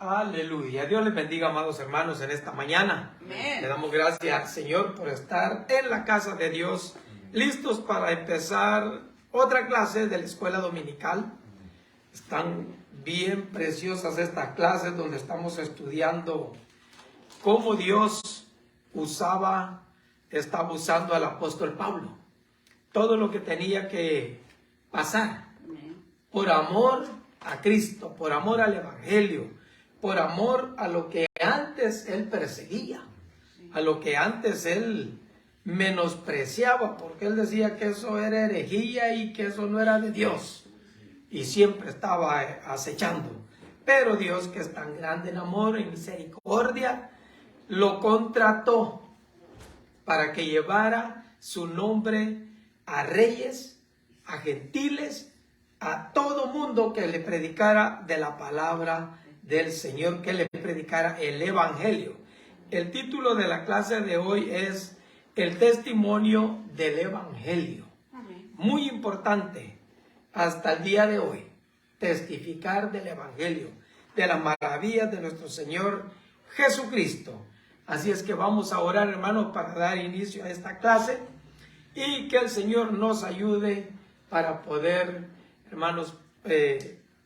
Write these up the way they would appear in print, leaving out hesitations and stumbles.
Aleluya. Dios les bendiga, amados hermanos, en esta mañana. Amén. Le damos gracias al Señor por estar en la casa de Dios, listos para empezar otra clase de la escuela dominical. Están bien preciosas estas clases donde estamos estudiando cómo Dios estaba usando al apóstol Pablo. Todo lo que tenía que pasar por amor a Cristo, por amor al Evangelio, por amor a lo que antes él perseguía, a lo que antes él menospreciaba, porque él decía que eso era herejía y que eso no era de Dios, y siempre estaba acechando. Pero Dios, que es tan grande en amor, en misericordia, lo contrató para que llevara su nombre a reyes, a gentiles, a todo mundo, que le predicara de la palabra del Señor, que le predicara el Evangelio. El título de la clase de hoy es el testimonio del Evangelio. Muy importante hasta el día de hoy, testificar del Evangelio, de las maravillas de nuestro Señor Jesucristo. Así es que vamos a orar, hermanos, para dar inicio a esta clase y que el Señor nos ayude para poder, hermanos,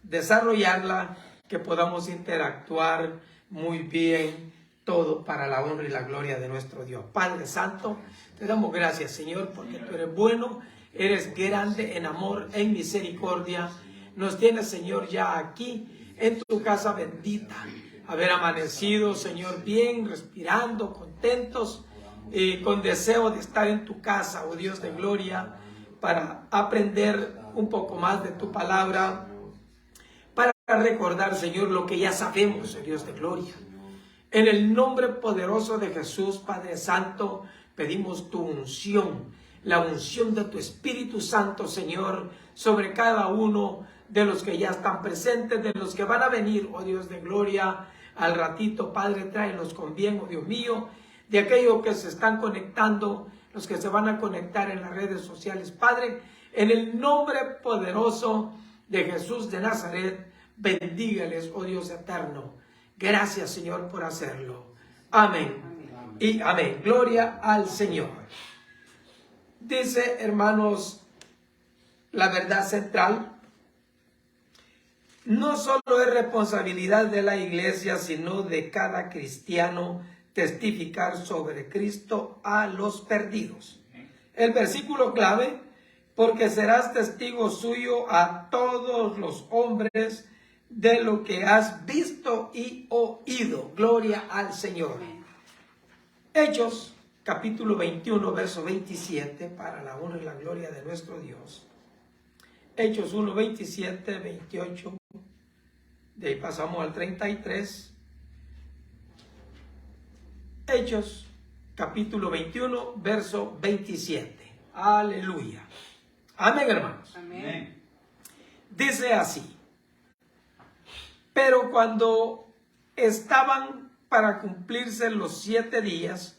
desarrollarla, que podamos interactuar muy bien, todo para la honra y la gloria de nuestro Dios. Padre Santo, te damos gracias, Señor, porque tú eres bueno, eres grande en amor, en misericordia. Nos tienes, Señor, ya aquí en tu casa bendita. Haber amanecido, Señor, bien, respirando, contentos, con deseo de estar en tu casa, oh Dios de gloria, para aprender un poco más de tu palabra, para recordar, Señor, lo que ya sabemos, oh Dios de gloria. En el nombre poderoso de Jesús, Padre Santo, pedimos tu unción, la unción de tu Espíritu Santo, Señor, sobre cada uno de los que ya están presentes, de los que van a venir, oh Dios de gloria, al ratito. Padre, tráelos con bien, oh Dios mío, de aquellos que se están conectando, los que se van a conectar en las redes sociales. Padre, en el nombre poderoso de Jesús de Nazaret, bendígales, oh Dios eterno. Gracias, Señor, por hacerlo. Amén. Y amén. Gloria al Señor. Dice, hermanos, la verdad central: no solo es responsabilidad de la iglesia, sino de cada cristiano testificar sobre Cristo a los perdidos. El versículo clave: porque serás testigo suyo a todos los hombres de lo que has visto y oído. Gloria al Señor. Hechos, capítulo 21, verso 27, para la honra y la gloria de nuestro Dios. Hechos 1, 27, 28, de ahí pasamos al 33. Hechos, capítulo 21, verso 27. Aleluya. Amén, hermanos. Amén. Dice así: pero cuando estaban para cumplirse los 7 días,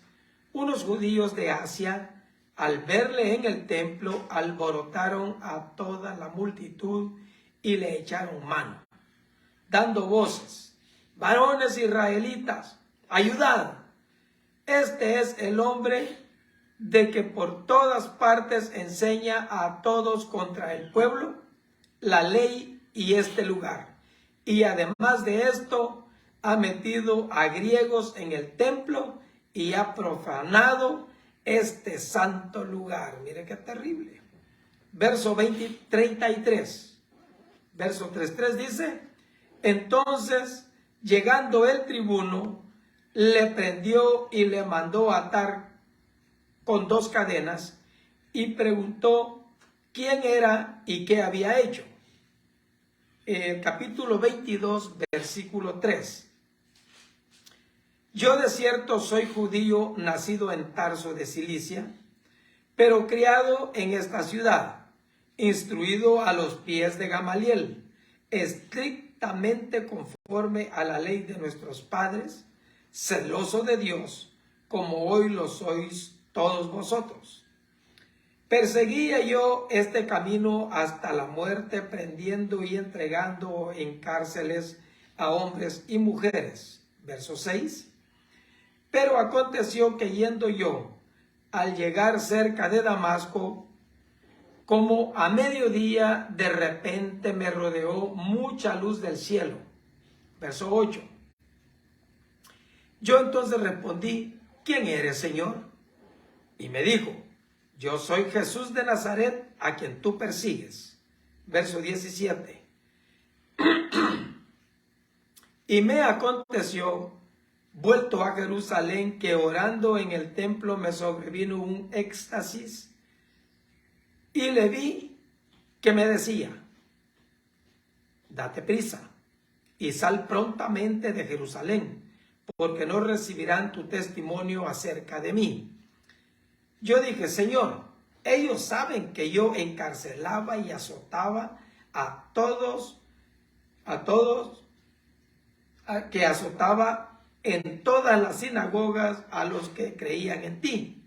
unos judíos de Asia, al verle en el templo, alborotaron a toda la multitud y le echaron mano, dando voces: varones israelitas, ayudad. Este es el hombre de que por todas partes enseña a todos contra el pueblo, la ley y este lugar. Y además de esto, ha metido a griegos en el templo y ha profanado este santo lugar. Mire qué terrible. Verso 33. Verso 33 dice: entonces, llegando el tribuno, le prendió y le mandó atar con 2 cadenas y preguntó quién era y qué había hecho. El capítulo 22, versículo 3. Yo de cierto soy judío, nacido en Tarso de Cilicia, pero criado en esta ciudad, instruido a los pies de Gamaliel, estrictamente conforme a la ley de nuestros padres, celoso de Dios, como hoy lo sois todos vosotros. Perseguía yo este camino hasta la muerte, prendiendo y entregando en cárceles a hombres y mujeres. Verso 6. Pero aconteció que yendo yo, al llegar cerca de Damasco, como a mediodía, de repente me rodeó mucha luz del cielo. Verso 8. Yo entonces respondí, ¿quién eres, Señor? Y me dijo, yo soy Jesús de Nazaret, a quien tú persigues. Verso 17. Y me aconteció, vuelto a Jerusalén, que orando en el templo me sobrevino un éxtasis, y le vi que me decía, date prisa y sal prontamente de Jerusalén, porque no recibirán tu testimonio acerca de mí. Yo dije, Señor, ellos saben que yo encarcelaba y azotaba que azotaba en todas las sinagogas a los que creían en ti.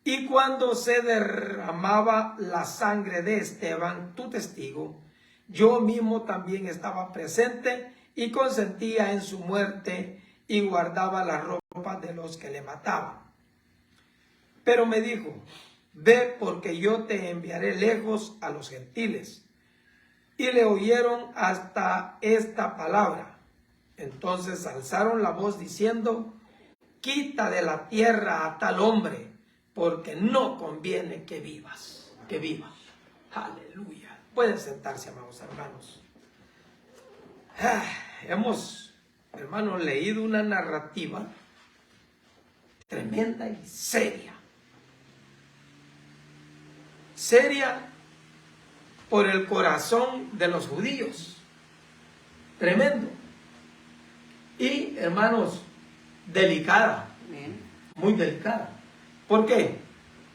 Y cuando se derramaba la sangre de Esteban, tu testigo, yo mismo también estaba presente y consentía en su muerte y guardaba las ropas de los que le mataban. Pero me dijo, ve porque yo te enviaré lejos a los gentiles. Y le oyeron hasta esta palabra. Entonces alzaron la voz diciendo, quita de la tierra a tal hombre, porque no conviene que vivas, que viva. Aleluya. Pueden sentarse, amados hermanos. Hemos, hermanos, leído una narrativa tremenda y seria. Seria por el corazón de los judíos. Tremendo. Y, hermanos, delicada. Muy delicada. ¿Por qué?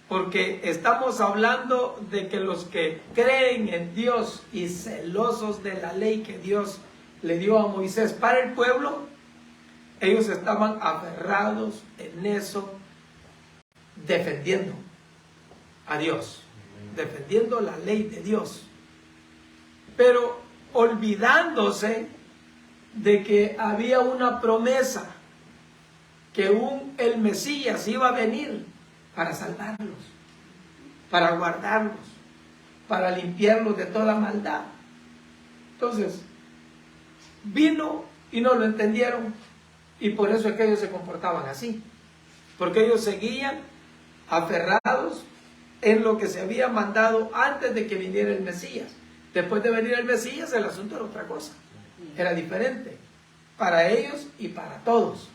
Porque estamos hablando de que los que creen en Dios y celosos de la ley que Dios le dio a Moisés para el pueblo, ellos estaban aferrados en eso, defendiendo a Dios, defendiendo la ley de Dios, pero olvidándose de que había una promesa, que el Mesías iba a venir para salvarlos, para guardarlos, para limpiarlos de toda maldad. Entonces, vino y no lo entendieron, y por eso es que ellos se comportaban así, porque ellos seguían aferrados en lo que se había mandado antes de que viniera el Mesías. Después de venir el Mesías, el asunto era otra cosa, era diferente para ellos y para todos.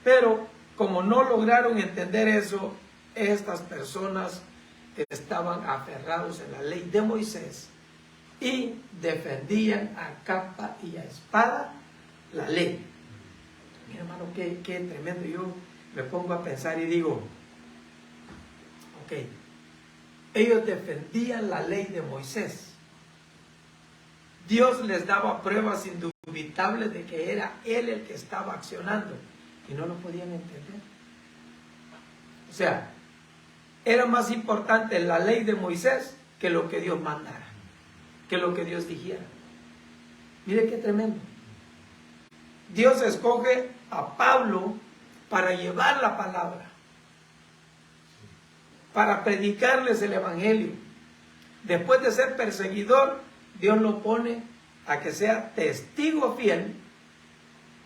Pero como no lograron entender eso, estas personas estaban aferrados en la ley de Moisés y defendían a capa y a espada la ley. Mi hermano, qué tremendo. Yo me pongo a pensar y digo, ok, ellos defendían la ley de Moisés. Dios les daba pruebas indubitables de que era Él el que estaba accionando y no lo podían entender. O sea, era más importante la ley de Moisés que lo que Dios mandara, que lo que Dios dijera. Mire qué tremendo. Dios escoge a Pablo para llevar la palabra, para predicarles el evangelio. Después de ser perseguidor, Dios lo pone a que sea testigo fiel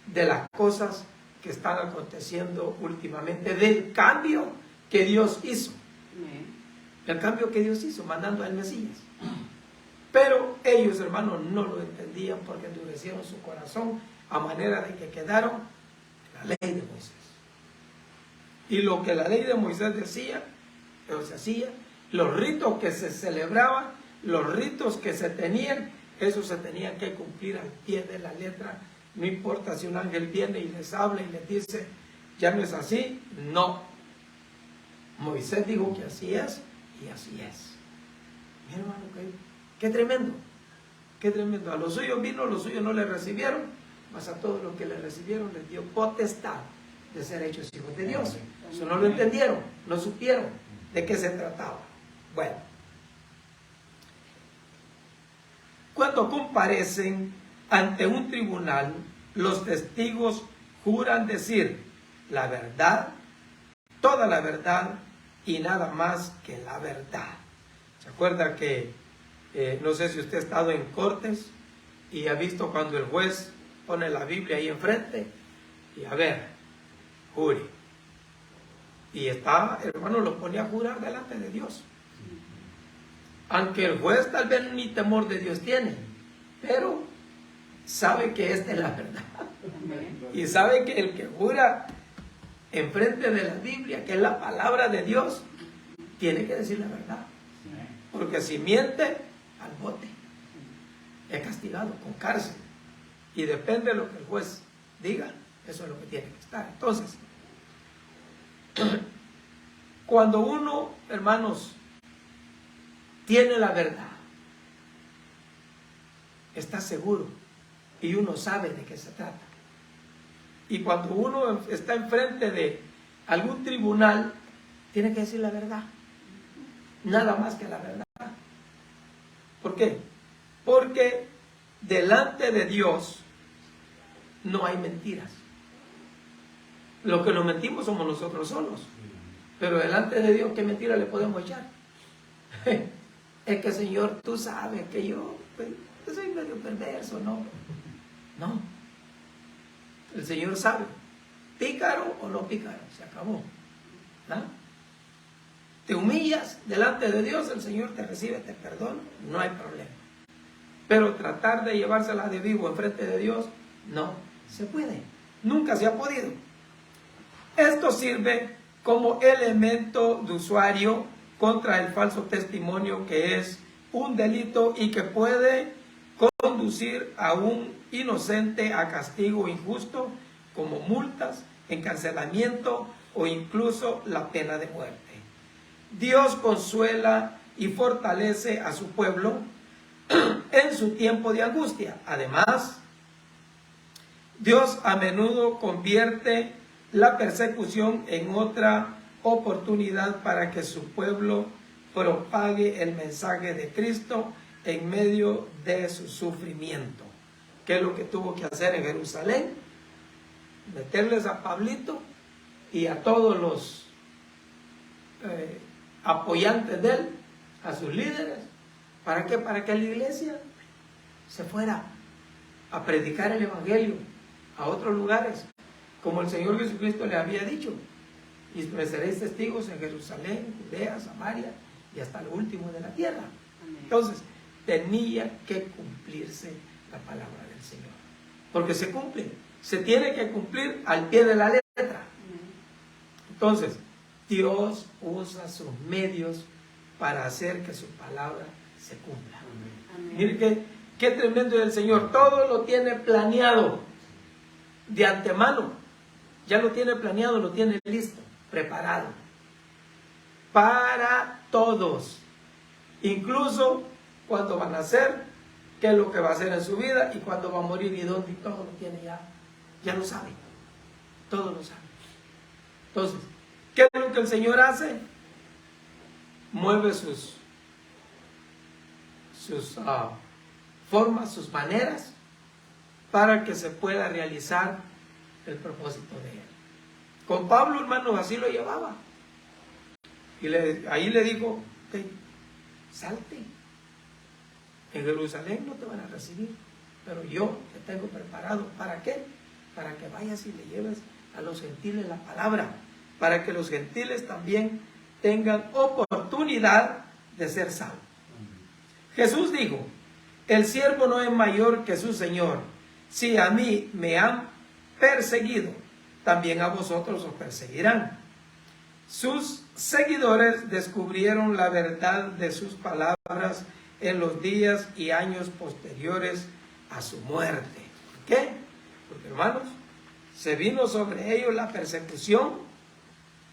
de las cosas que están aconteciendo últimamente, del cambio que Dios hizo. El cambio que Dios hizo, mandando al Mesías. Pero ellos, hermanos, no lo entendían porque endurecieron su corazón a manera de que quedaron la ley de Moisés. Y lo que la ley de Moisés decía, eso se hacía. Los ritos que se celebraban, los ritos que se tenían, esos se tenían que cumplir al pie de la letra. No importa si un ángel viene y les habla y les dice, ya no es así, no. Moisés dijo que así es y así es. Mi hermano, qué tremendo, qué tremendo. A los suyos vino, los suyos no le recibieron, mas a todos los que le recibieron les dio potestad de ser hechos hijos de Dios. Eso no lo entendieron, no supieron de qué se trataba. Bueno, cuando comparecen ante un tribunal, los testigos juran decir la verdad, toda la verdad y nada más que la verdad. ¿Se acuerda que, no sé si usted ha estado en cortes y ha visto cuando el juez pone la Biblia ahí enfrente y a ver, jure? Y está, hermano, lo pone a jurar delante de Dios. Aunque el juez tal vez ni temor de Dios tiene, pero sabe que esta es la verdad. Y sabe que el que jura enfrente de la Biblia, que es la palabra de Dios, tiene que decir la verdad. Porque si miente, al bote. Es castigado con cárcel. Y depende de lo que el juez diga, eso es lo que tiene que estar. Entonces, cuando uno, hermanos, tiene la verdad, está seguro y uno sabe de qué se trata. Y cuando uno está enfrente de algún tribunal, tiene que decir la verdad, nada más que la verdad. ¿Por qué? Porque delante de Dios no hay mentiras. Lo que nos mentimos somos nosotros solos. Pero delante de Dios, ¿qué mentira le podemos echar? Es que, Señor, tú sabes que yo soy medio perverso, ¿no? No. El Señor sabe. Pícaro o no pícaro, se acabó. ¿Ah? Te humillas delante de Dios, el Señor te recibe, te perdona, no hay problema. Pero tratar de llevársela de vivo enfrente de Dios, no se puede. Nunca se ha podido. Esto sirve como elemento de usuario contra el falso testimonio, que es un delito y que puede conducir a un inocente a castigo injusto, como multas, encarcelamiento o incluso la pena de muerte. Dios consuela y fortalece a su pueblo en su tiempo de angustia. Además, Dios a menudo convierte la persecución en otra oportunidad para que su pueblo propague el mensaje de Cristo en medio de su sufrimiento. ¿Qué es lo que tuvo que hacer en Jerusalén? Meterles a Pablito y a todos los apoyantes de él, a sus líderes. ¿Para qué? Para que la iglesia se fuera a predicar el evangelio a otros lugares, como el Señor Jesucristo le había dicho: y me seréis testigos en Jerusalén, Judea, Samaria y hasta lo último de la tierra. Entonces, tenía que cumplirse la palabra del Señor, porque se cumple, se tiene que cumplir al pie de la letra. Entonces, Dios usa sus medios para hacer que su palabra se cumpla. Mire qué tremendo es el Señor. Todo lo tiene planeado de antemano. Ya lo tiene planeado, lo tiene listo, preparado. Para todos. Incluso cuando van a nacer, qué es lo que va a hacer en su vida y cuándo va a morir y dónde, y todo lo tiene ya lo sabe. Todo lo sabe. Entonces, ¿qué es lo que el Señor hace? Mueve sus formas, sus maneras, para que se pueda realizar el propósito de Él. Con Pablo, hermanos, así lo llevaba. Y ahí le dijo: okay, salte. En Jerusalén no te van a recibir, pero yo te tengo preparado. ¿Para qué? Para que vayas y le lleves a los gentiles la palabra, para que los gentiles también tengan oportunidad de ser salvos. Jesús dijo: el siervo no es mayor que su Señor. Si a mí me han perseguido, también a vosotros os perseguirán. Sus seguidores descubrieron la verdad de sus palabras en los días y años posteriores a su muerte. ¿Por qué? Porque, hermanos, se vino sobre ellos la persecución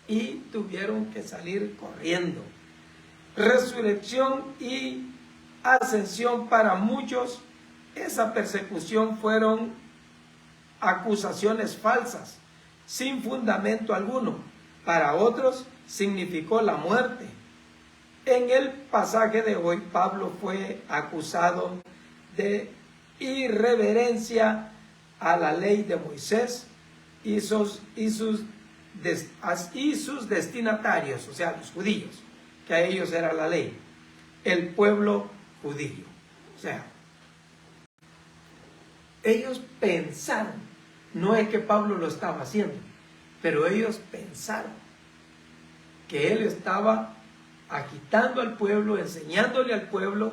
y tuvieron que salir corriendo. Resurrección y ascensión para muchos, esa persecución fueron acusaciones falsas, sin fundamento alguno. Para otros significó la muerte. En el pasaje de hoy, Pablo fue acusado de irreverencia a la ley de Moisés y sus destinatarios, o sea, los judíos, que a ellos era la ley, el pueblo judío. O sea, ellos pensaron, no es que Pablo lo estaba haciendo, pero ellos pensaron que él estaba agitando al pueblo, enseñándole al pueblo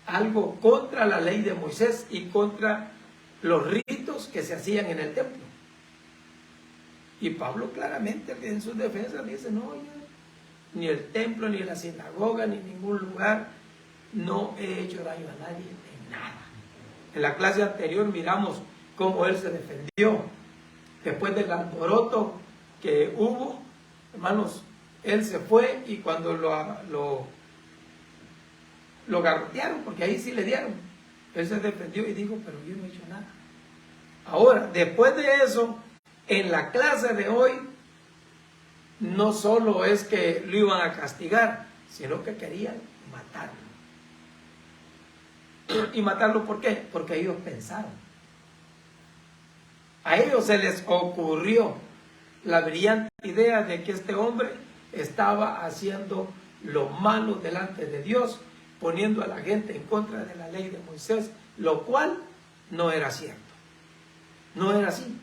algo contra la ley de Moisés y contra los ritos que se hacían en el templo. Y Pablo claramente en su defensa dice, no, yo ni el templo, ni la sinagoga, ni ningún lugar, no he hecho daño a nadie en nada. En la clase anterior miramos cómo él se defendió. Después del alboroto que hubo, hermanos, él se fue y cuando lo garrotearon, porque ahí sí le dieron, él se defendió y dijo, pero yo no he hecho nada. Ahora, después de eso, en la clase de hoy, no solo es que lo iban a castigar, sino que querían matarlo. ¿Y matarlo por qué? Porque ellos pensaron. A ellos se les ocurrió la brillante idea de que este hombre estaba haciendo lo malo delante de Dios, poniendo a la gente en contra de la ley de Moisés, lo cual no era cierto. No era así.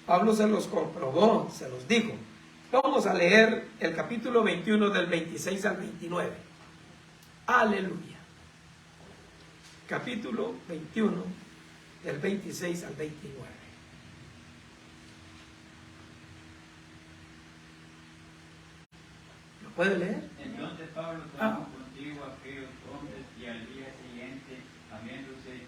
Pablo se los comprobó, se los dijo. Vamos a leer el capítulo 21 del 26 al 29. Aleluya. Capítulo 21 del 26 al 29. ¿Lo puede leer? Entonces Pablo tomó contigo a aquellos hombres y al día siguiente, habiéndose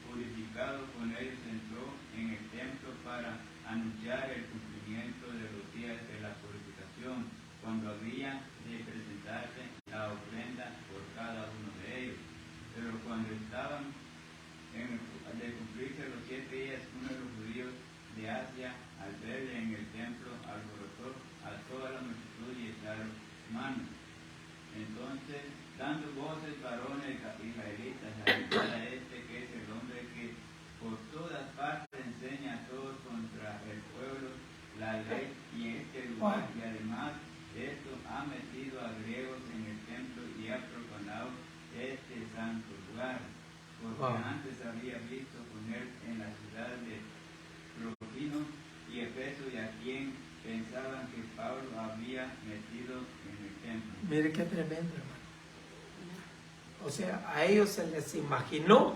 purificado con ellos, entró en el templo para anunciar el cumplimiento de los días de la purificación, cuando había de presentarse la ofrenda por cada uno de ellos. Pero cuando estaban de cumplirse los 7 días, uno de los judíos de Asia, al verle en el templo, alborotó a toda la multitud y echaron manos. Entonces, dando voces varones israelitas, a este que es el hombre que por todas partes enseña a todos contra el pueblo la ley y este lugar, y además de esto ha metido a griegos en el templo y ha profanado este santo lugar, porque antes había visto poner en la ciudad de Trófimo y Efeso, y a quien pensaban que Pablo había metido en el templo. Mire qué tremendo, hermano. O sea, a ellos se les imaginó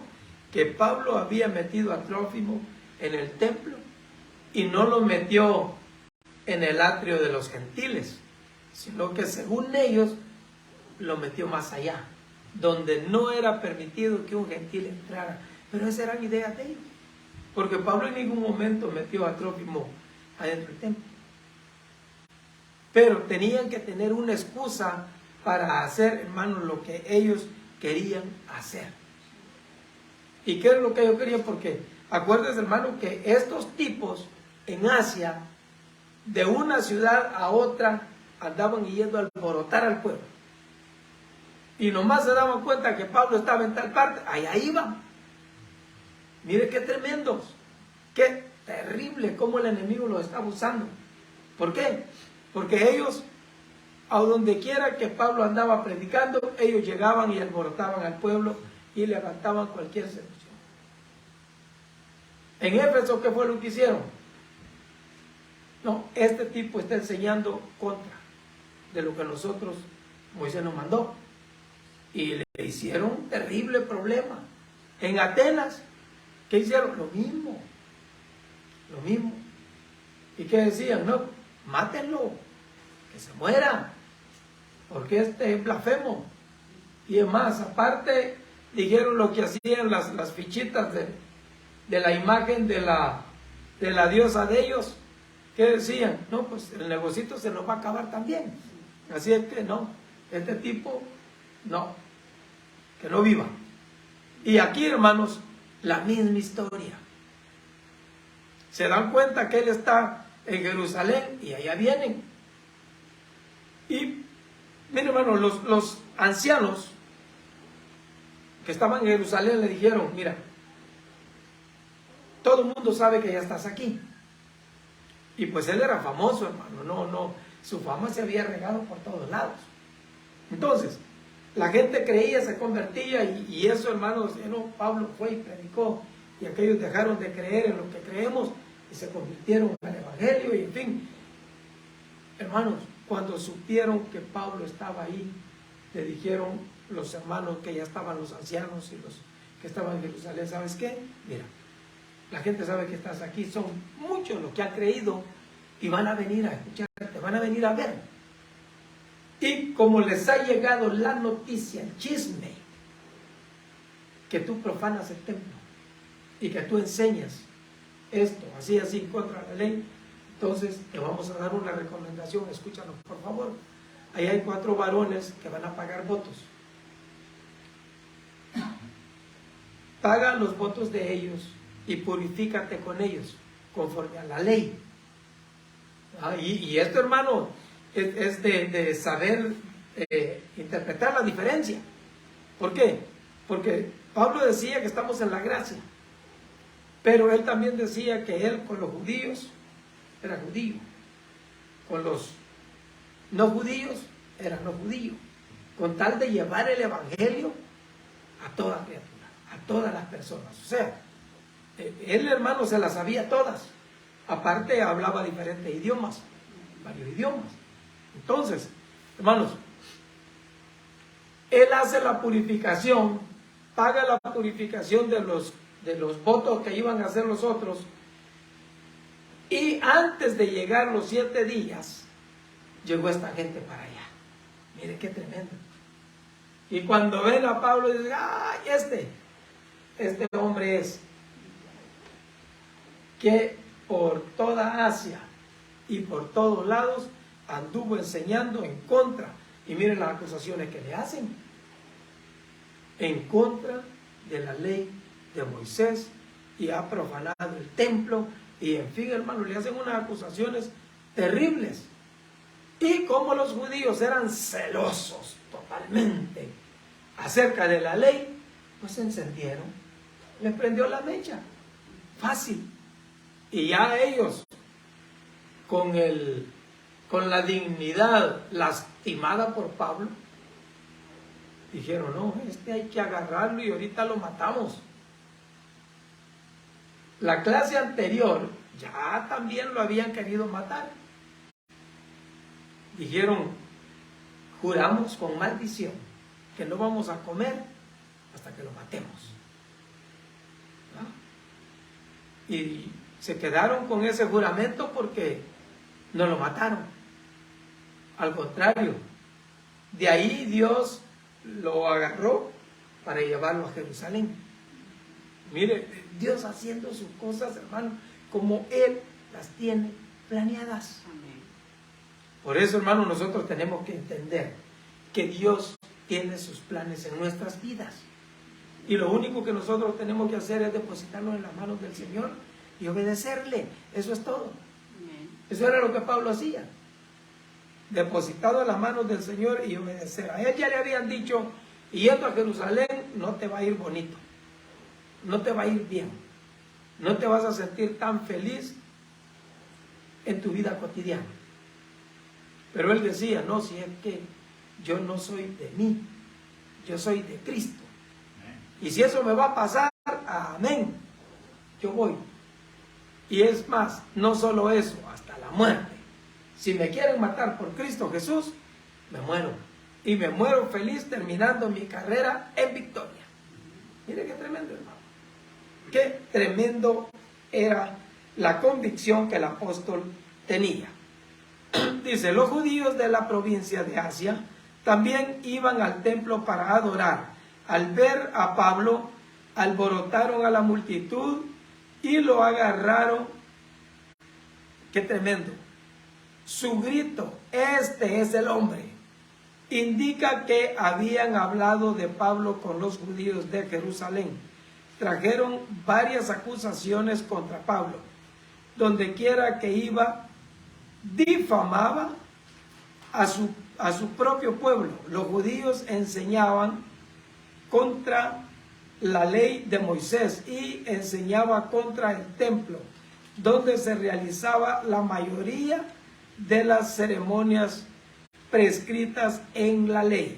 que Pablo había metido a Trófimo en el templo y no lo metió en el atrio de los gentiles, sino que según ellos lo metió más allá, donde no era permitido que un gentil entrara. Pero esas eran ideas de ellos, porque Pablo en ningún momento metió a Trófimo adentro del templo. Pero tenían que tener una excusa para hacer, hermanos, lo que ellos querían hacer. ¿Y qué es lo que ellos querían? Porque acuérdense, hermano, que estos tipos en Asia, de una ciudad a otra, andaban yendo a alborotar al pueblo. Y nomás se daban cuenta que Pablo estaba en tal parte, allá iban. Mire qué tremendos, qué terrible cómo el enemigo los estaba usando. ¿Por qué? Porque ellos, a donde quiera que Pablo andaba predicando, ellos llegaban y alborotaban al pueblo y levantaban cualquier seducción. En Éfeso, ¿qué fue lo que hicieron? No, este tipo está enseñando contra de lo que nosotros, Moisés nos mandó. Y le hicieron un terrible problema. En Atenas, ¿qué hicieron? Lo mismo. Lo mismo. ¿Y qué decían? No, mátenlo, que se muera, porque este es blasfemo. Y es más, aparte, dijeron lo que hacían las fichitas de la imagen de la diosa de ellos. ¿Qué decían? No, pues el negocito se nos va a acabar también. Así es que no, este tipo, no, que no viva. Y aquí, hermanos, la misma historia. Se dan cuenta que él está en Jerusalén y allá vienen. Y, miren, hermanos, los ancianos, que estaban en Jerusalén le dijeron, mira, todo el mundo sabe que ya estás aquí. Y pues él era famoso, hermano, su fama se había regado por todos lados. Entonces, la gente creía, se convertía, y eso, hermanos, Pablo fue y predicó, y aquellos dejaron de creer en lo que creemos, y se convirtieron al Evangelio, y en fin. Hermanos, cuando supieron que Pablo estaba ahí, le dijeron los hermanos que ya estaban, los ancianos y los que estaban en Jerusalén, ¿sabes qué? Mira, la gente sabe que estás aquí, son muchos los que han creído y van a venir a escucharte, van a venir a ver. Y como les ha llegado la noticia, el chisme, que tú profanas el templo y que tú enseñas esto, así, en contra de la ley, entonces te vamos a dar una recomendación, escúchanos por favor. Ahí hay 4 varones que van a pagar votos. Paga los votos de ellos y purifícate con ellos, conforme a la ley. Y esto, hermano, es de saber interpretar la diferencia. ¿Por qué? Porque Pablo decía que estamos en la gracia, pero él también decía que él con los judíos era judío, con los no judíos era no judío, con tal de llevar el evangelio a toda criatura, a todas las personas. O sea, él, hermano, se las sabía todas. Aparte hablaba diferentes idiomas, varios idiomas. Entonces, hermanos, él hace la purificación, paga la purificación de los votos que iban a hacer los otros, y antes de llegar los 7 días, llegó esta gente para allá. Mire qué tremendo. Y cuando ven a Pablo, dicen, ¡ay, este hombre es que por toda Asia y por todos lados anduvo enseñando en contra, y miren las acusaciones que le hacen, en contra de la ley de Moisés, y ha profanado el templo, y en fin, hermano, le hacen unas acusaciones terribles. Y como los judíos eran celosos totalmente acerca de la ley, pues se encendieron, les prendió la mecha, fácil. Y ya ellos, con la dignidad lastimada por Pablo, dijeron, no, hay que agarrarlo y ahorita lo matamos. La clase anterior ya también lo habían querido matar. Dijeron, juramos con maldición que no vamos a comer hasta que lo matemos. ¿No? Y se quedaron con ese juramento porque no lo mataron. Al contrario, de ahí Dios lo agarró para llevarlo a Jerusalén. Mire, Dios haciendo sus cosas, hermano, como Él las tiene planeadas. Amén. Por eso, hermano, nosotros tenemos que entender que Dios tiene sus planes en nuestras vidas. Y lo único que nosotros tenemos que hacer es depositarnos en las manos del Señor y obedecerle. Eso es todo. Amén. Eso era lo que Pablo hacía. Depositado en las manos del Señor y obedecer. A él ya le habían dicho, yendo a Jerusalén no te va a ir bonito. No te va a ir bien. No te vas a sentir tan feliz en tu vida cotidiana. Pero él decía, no, si es que yo no soy de mí, yo soy de Cristo. Y si eso me va a pasar, amén, yo voy. Y es más, no solo eso, hasta la muerte. Si me quieren matar por Cristo Jesús, me muero. Y me muero feliz terminando mi carrera en victoria. Mire qué tremendo, hermano. Qué tremendo era la convicción que el apóstol tenía. Dice, los judíos de la provincia de Asia también iban al templo para adorar. Al ver a Pablo, alborotaron a la multitud y lo agarraron. Qué tremendo. Su grito, este es el hombre, indica que habían hablado de Pablo con los judíos de Jerusalén. Trajeron varias acusaciones contra Pablo. Donde quiera que iba, difamaba a su propio pueblo. Los judíos enseñaban contra la ley de Moisés y enseñaba contra el templo, donde se realizaba la mayoría de las ceremonias prescritas en la ley.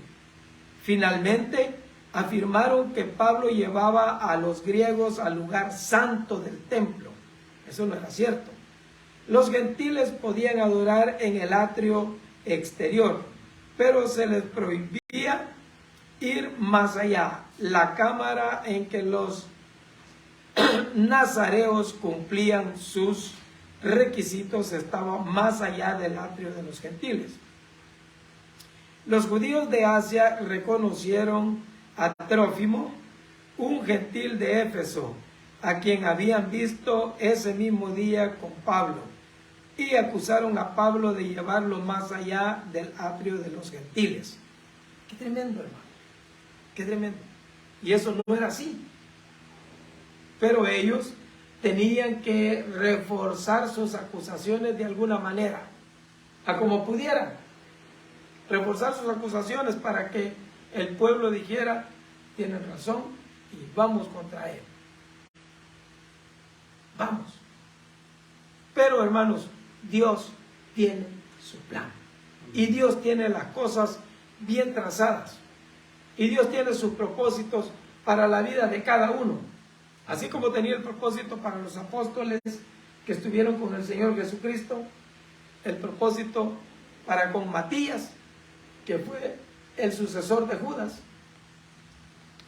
Finalmente, afirmaron que Pablo llevaba a los griegos al lugar santo del templo. Eso no era cierto. Los gentiles podían adorar en el atrio exterior, pero se les prohibía ir más allá. La cámara en que los nazareos cumplían sus requisitos estaba más allá del atrio de los gentiles. Los judíos de Asia reconocieron a Trófimo, un gentil de Éfeso, a quien habían visto ese mismo día con Pablo, y acusaron a Pablo de llevarlo más allá del atrio de los gentiles. Qué tremendo, hermano, qué tremendo. Y eso no era así. Pero ellos tenían que reforzar sus acusaciones de alguna manera, a como pudieran. Reforzar sus acusaciones para que el pueblo dijera, tienen razón y vamos contra él. Vamos. Pero hermanos, Dios tiene su plan. Y Dios tiene las cosas bien trazadas. Y Dios tiene sus propósitos para la vida de cada uno. Así como tenía el propósito para los apóstoles que estuvieron con el Señor Jesucristo, el propósito para con Matías, que fue el sucesor de Judas,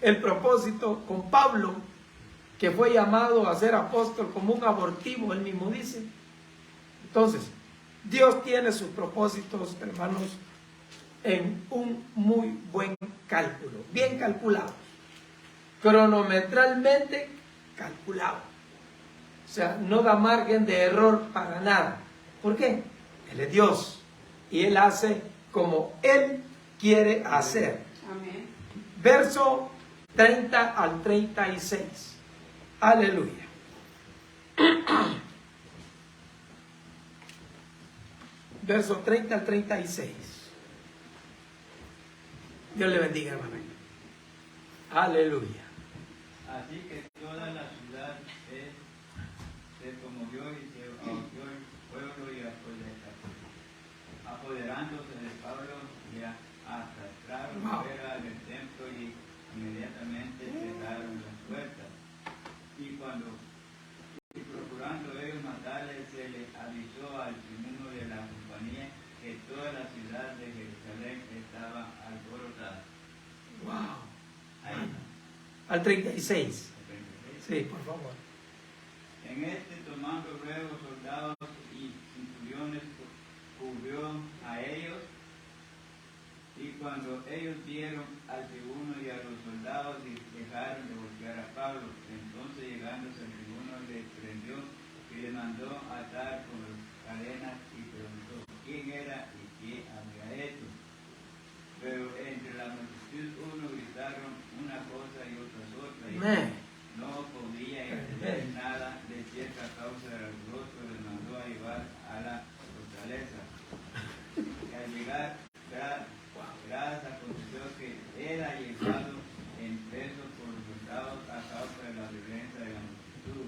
el propósito con Pablo, que fue llamado a ser apóstol como un abortivo, él mismo dice. Entonces, Dios tiene sus propósitos, hermanos, en un muy buen cálculo, bien calculado, cronometralmente calculado. O sea, no da margen de error para nada. ¿Por qué? Él es Dios y Él hace como Él quiere hacer. Amén. Verso 30 al 36. Aleluya. Verso 30 al 36. Dios le bendiga, hermano. Aleluya. Así que toda la ciudad se conmovió y se ahogó el pueblo y apoderándose de Pablo le arrastraron fuera del templo y inmediatamente cerraron las puertas. Y procurando ellos matarle, se le avisó al tribuno de la compañía que toda la ciudad de Jerusalén estaba alborotada. Wow. Ahí. Al 36. Sí, por favor. En este, tomando luego soldados y centuriones, cubrió a ellos, y cuando ellos vieron al tribuno y a los soldados, dejaron de golpear a Pablo. Entonces, llegándose al tribuno, le prendió y le mandó atar con cadenas y preguntó quién era y qué había hecho. Pero entre la multitud uno gritaron una cosa y otras otra, y no podía entender nada de cierta causa del alboroto, les mandó a llevar a la fortaleza. Y al llegar, Gras aconteció que era llevado en preso por los soldados a causa de la violencia de la multitud,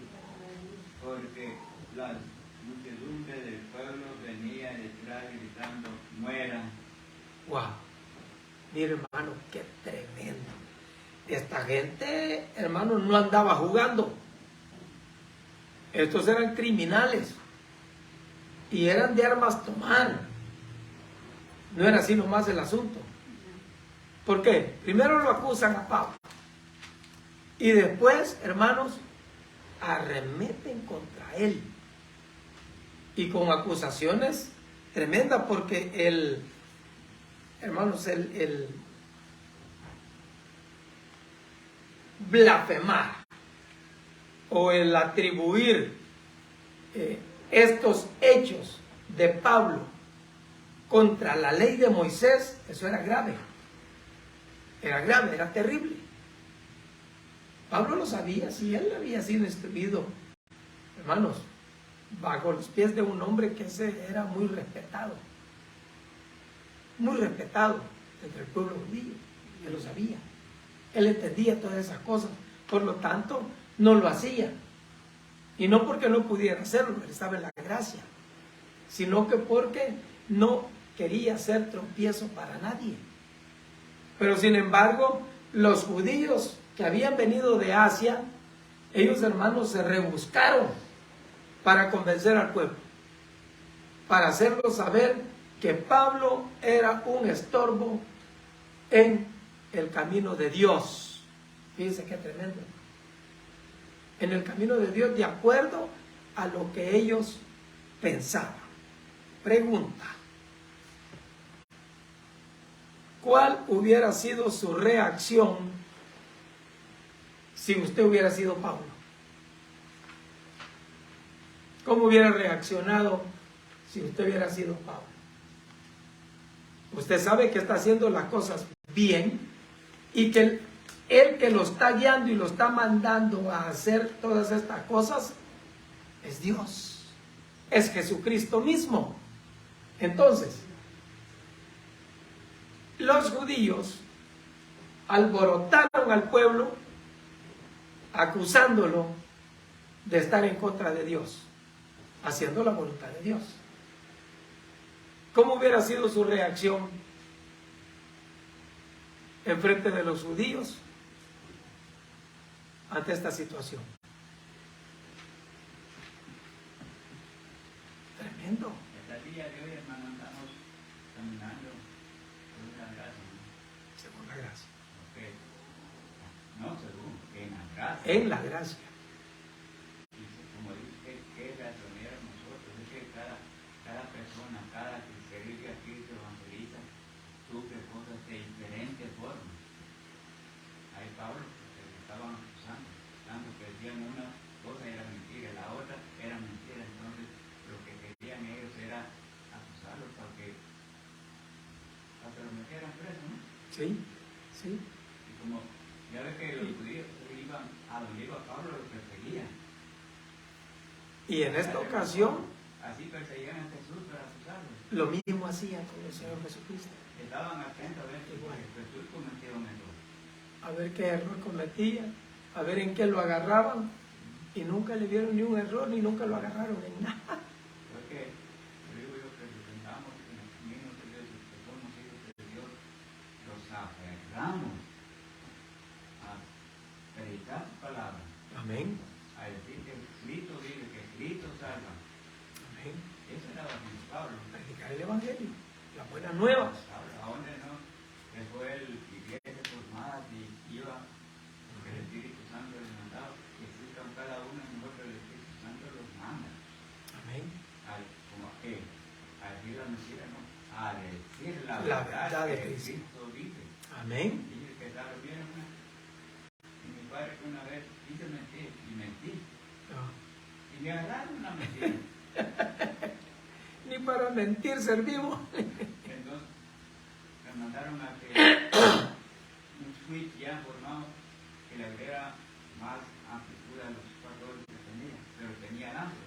porque la muchedumbre del pueblo venía detrás gritando, mueran. Wow. Mira, hermano, qué tremendo. Esta gente, hermano, no andaba jugando. Estos eran criminales y eran de armas tomar. No era así nomás el asunto. ¿Por qué? Primero lo acusan a Pablo y después, hermanos, arremeten contra él y con acusaciones tremendas, porque el blasfemar o el atribuir estos hechos de Pablo contra la ley de Moisés, eso era grave, era terrible. Pablo lo sabía, si él había sido instruido, hermanos, bajo los pies de un hombre que era muy respetado entre el pueblo judío. Él lo sabía, él entendía todas esas cosas, Por lo tanto, no lo hacía. Y no porque no pudiera hacerlo, él estaba en la gracia, sino que porque no quería ser tropiezo para nadie. Pero sin embargo, los judíos que habían venido de Asia, ellos, hermanos, se rebuscaron para convencer al pueblo, para hacerlo saber que Pablo era un estorbo en el camino de Dios. Fíjense qué tremendo. En el camino de Dios, de acuerdo a lo que ellos pensaban. Pregunta: ¿cuál hubiera sido su reacción si usted hubiera sido Pablo? ¿Cómo hubiera reaccionado si usted hubiera sido Pablo? Usted sabe que está haciendo las cosas bien y que el que lo está guiando y lo está mandando a hacer todas estas cosas es Dios, es Jesucristo mismo. Entonces, los judíos alborotaron al pueblo acusándolo de estar en contra de Dios, haciendo la voluntad de Dios. ¿Cómo hubiera sido su reacción en frente de los judíos ante esta situación? Tremendo. Hasta el día de hoy, hermano, andamos caminando por la gracia, ¿no? Según la gracia. Okay. No, según, en la gracia. En la gracia. Y como dice, ¿qué razonera nosotros? Es que cada persona, cada que se vive aquí, se evangeliza, sufre cosas de diferentes formas. Hay Pablo, que le estaban acusando, tanto que decían una cosa era mentira, la otra era mentira. Entonces, lo que querían ellos era acusarlos para que lo metieran preso, ¿no? Sí, sí. Y como ya ves que los judíos iban a donde iba Pablo, lo perseguían. Y en esta ocasión, Así perseguían a Jesús para acusarlo. lo mismo hacían con el Señor Jesucristo. Estaban atentos a ver si Jesús cometía un error. A ver qué error cometía, a ver en qué lo agarraban. Y nunca le vieron ni un error, ni nunca lo agarraron en nada. Porque yo digo yo que pensamos que los niños de Dios, que somos hijos de Dios, los aferramos a predicar su palabra, Amén. a decir que Cristo vive, que Cristo salva. Amén. Eso era lo que Pablo. Predicar el Evangelio, las buenas nuevas. ¿A dónde no? Dejó el iglesia formada y iba, porque el Espíritu Santo les mandaba, que existan cada uno de nosotros, el Espíritu Santo los manda. Amén. ¿Cómo a qué? A decir la mentira, no. A decir la verdad de que Cristo. Cristo dice. Amén. Dice que está lo bien, ¿no? Y mi padre que una vez hice mentir, y mentí. No. Y me agarraron una mentira. Ni para mentir servimos. Entonces, me mandaron a que un switch ya formado que le agregara más amplitud a los pastores que tenía, pero tenía alambre.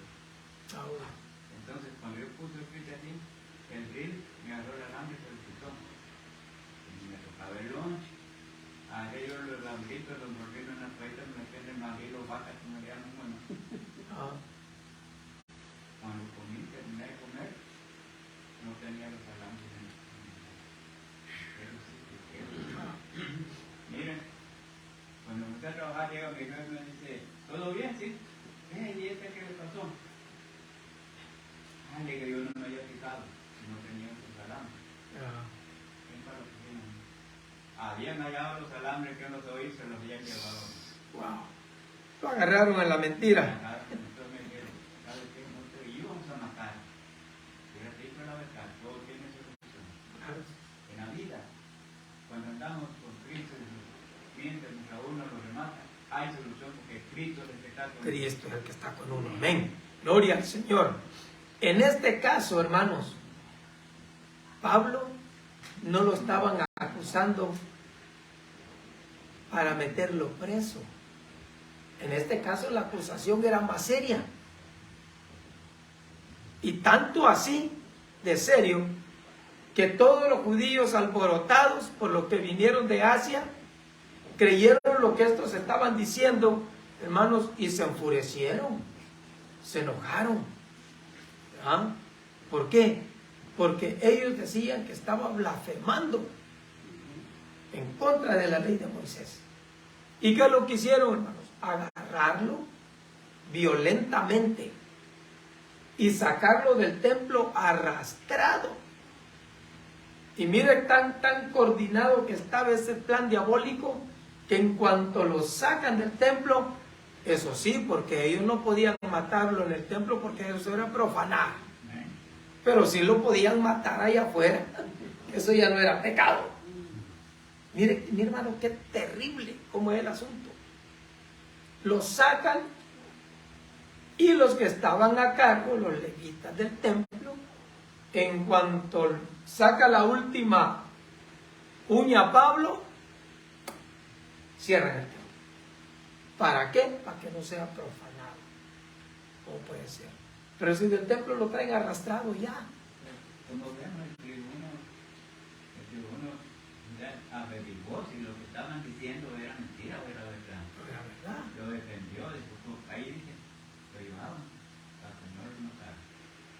Ahora. Entonces, cuando yo puse el switch así, el drill me agarró el alambre y se lo quitó. Y me tocaba el lunch. Agarré yo los alambritos, los volví en una paleta, me metí en el magilo, vacas, como le llaman, bueno. Cuando comí, terminé de comer, no tenía los alambres en el Miren, cuando empecé a trabajar, llega mi jefe y me dice, ¿todo bien? Sí. ¿Y este qué le pasó? Le digo, yo no me había fijado, no tenía los alambres. Habían hallado los alambres que no se oí, se los habían llevado. Wow. Lo agarraron en la mentira. Entonces me dijeron, ¿sabes qué? No te íbamos a matar. Pero te digo la verdad, todo tiene solución. En la vida, cuando andamos con Cristo, mientras a uno lo remata, hay solución porque Cristo es el que está con nosotros. Cristo es el que está con uno. Amén. Gloria al Señor. En este caso, hermanos, Pablo no lo estaban acusando para meterlo preso. En este caso la acusación era más seria. Y tanto así, de serio, que todos los judíos alborotados por los que vinieron de Asia, creyeron oyeron lo que estos estaban diciendo, hermanos, y se enfurecieron, se enojaron. ¿Ah? ¿Por qué? Porque ellos decían que estaba blasfemando en contra de la ley de Moisés. ¿Y qué es lo que hicieron, hermanos? Agarrarlo violentamente y sacarlo del templo arrastrado. Y mire tan coordinado que estaba ese plan diabólico, que en cuanto lo sacan del templo, eso sí, porque ellos no podían matarlo en el templo porque eso era profanar, pero sí lo podían matar allá afuera, eso ya no era pecado. Mire hermano, qué terrible como es el asunto. Lo sacan y los que estaban a cargo, los levitas del templo, en cuanto saca la última uña a Pablo, cierran el templo. ¿Para qué? Para que no sea profanado. ¿Cómo puede ser? Pero si del templo lo traen arrastrado ya. Como vemos, el tribuno averiguó si lo que estaban diciendo era mentira o era verdad. Era verdad. Lo defendió, ahí dice, lo llevaban para que no lo notara.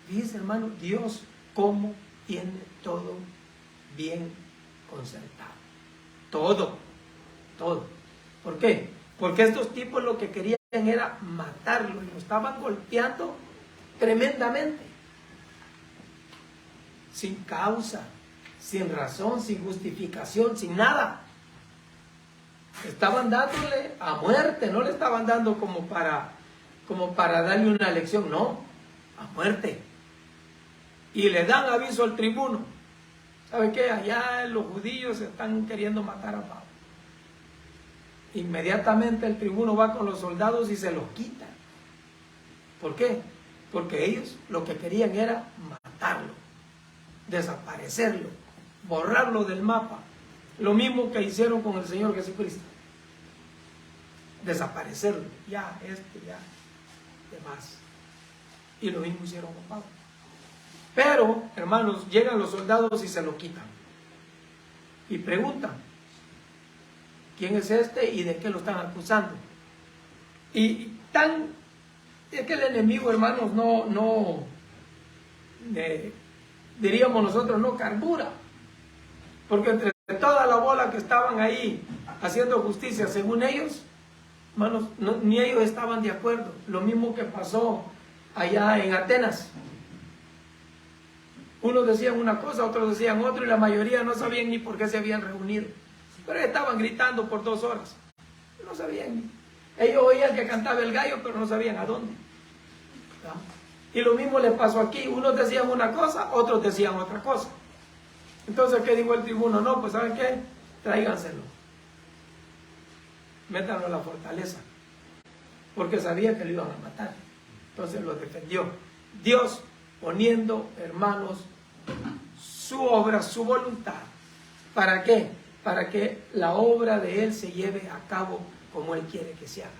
Dice, hermano, Dios cómo tiene todo bien concertado. Todo. ¿Por qué? Porque estos tipos lo que querían era matarlo y lo estaban golpeando tremendamente. Sin causa, sin razón, sin justificación, sin nada. Estaban dándole a muerte, no le estaban dando como para darle una lección, no, a muerte. Y le dan aviso al tribuno. ¿Sabe qué? Allá los judíos están queriendo matar a Pablo. Inmediatamente el tribuno va con los soldados y se los quita. ¿Por qué? Porque ellos lo que querían era matarlo, desaparecerlo, borrarlo del mapa. Lo mismo que hicieron con el Señor Jesucristo. Desaparecerlo. Ya, demás. Y lo mismo hicieron con Pablo. Pero, hermanos, llegan los soldados y se lo quitan. Y preguntan, ¿quién es este y de qué lo están acusando? Y es que el enemigo, hermanos, diríamos nosotros, no carbura. Porque entre toda la bola que estaban ahí haciendo justicia, según ellos, hermanos, ni ellos estaban de acuerdo. Lo mismo que pasó allá en Atenas. Unos decían una cosa, otros decían otra, y la mayoría no sabían ni por qué se habían reunido. Pero estaban gritando por 2 horas. No sabían. Ellos oían que cantaba el gallo, pero no sabían a dónde. ¿Ah? Y lo mismo les pasó aquí. Unos decían una cosa, otros decían otra cosa. Entonces, ¿qué dijo el tribuno? No, pues ¿saben qué? Tráiganselo. Métanlo a la fortaleza. Porque sabía que lo iban a matar. Entonces lo defendió. Dios poniendo, hermanos, su obra, su voluntad. ¿Para qué? Para que la obra de Él se lleve a cabo como Él quiere que se haga.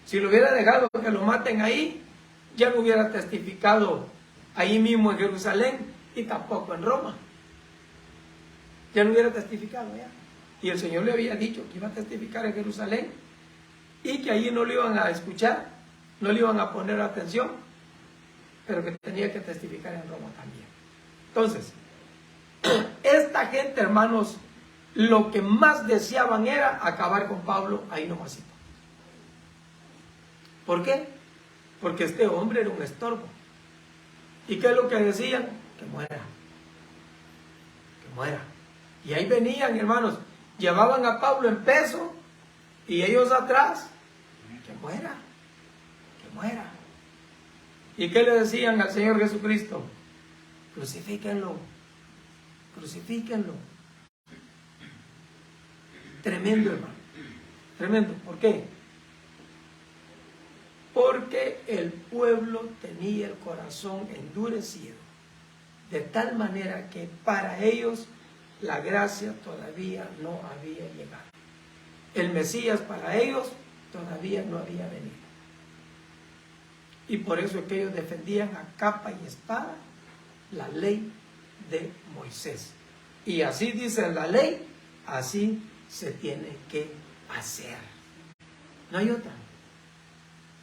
Si lo hubiera dejado que lo maten ahí, ya no hubiera testificado ahí mismo en Jerusalén y tampoco en Roma. Ya no hubiera testificado ya. Y el Señor le había dicho que iba a testificar en Jerusalén y que allí no lo iban a escuchar, no le iban a poner atención, pero que tenía que testificar en Roma también. Entonces, esta gente, hermanos, lo que más deseaban era acabar con Pablo ahí nomasito. ¿Por qué? Porque este hombre era un estorbo. ¿Y qué es lo que decían? Que muera. Que muera. Y ahí venían, hermanos, llevaban a Pablo en peso y ellos atrás, que muera. Que muera. ¿Y qué le decían al Señor Jesucristo? Crucifíquenlo. Crucifíquenlo. Tremendo, hermano. Tremendo. ¿Por qué? Porque el pueblo tenía el corazón endurecido, de tal manera que para ellos la gracia todavía no había llegado. El Mesías para ellos todavía no había venido. Y por eso es que ellos defendían a capa y espada la ley de Moisés. Y así dice la ley, así se tiene que hacer. No hay otra.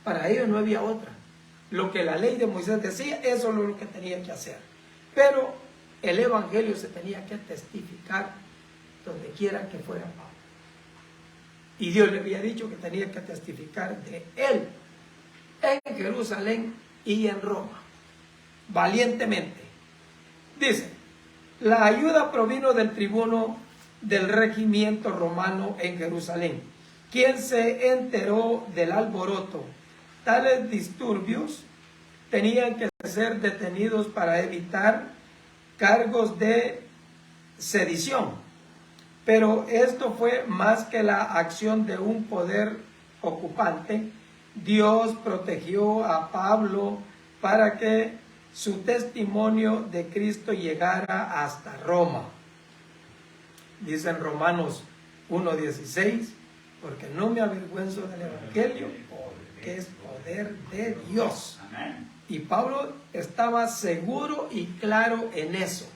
Para ellos no había otra. Lo que la ley de Moisés decía, eso es lo que tenía que hacer. Pero el evangelio se tenía que testificar donde quiera que fuera Pablo. Y Dios le había dicho que tenía que testificar de él en Jerusalén y en Roma, valientemente. Dice, la ayuda provino del tribuno del regimiento romano en Jerusalén, quien se enteró del alboroto. Tales disturbios tenían que ser detenidos para evitar cargos de sedición. Pero esto fue más que la acción de un poder ocupante. Dios protegió a Pablo para que su testimonio de Cristo llegara hasta Roma. Dice en Romanos 1:16, porque no me avergüenzo del Evangelio, porque es poder de Dios. Y Pablo estaba seguro y claro en eso,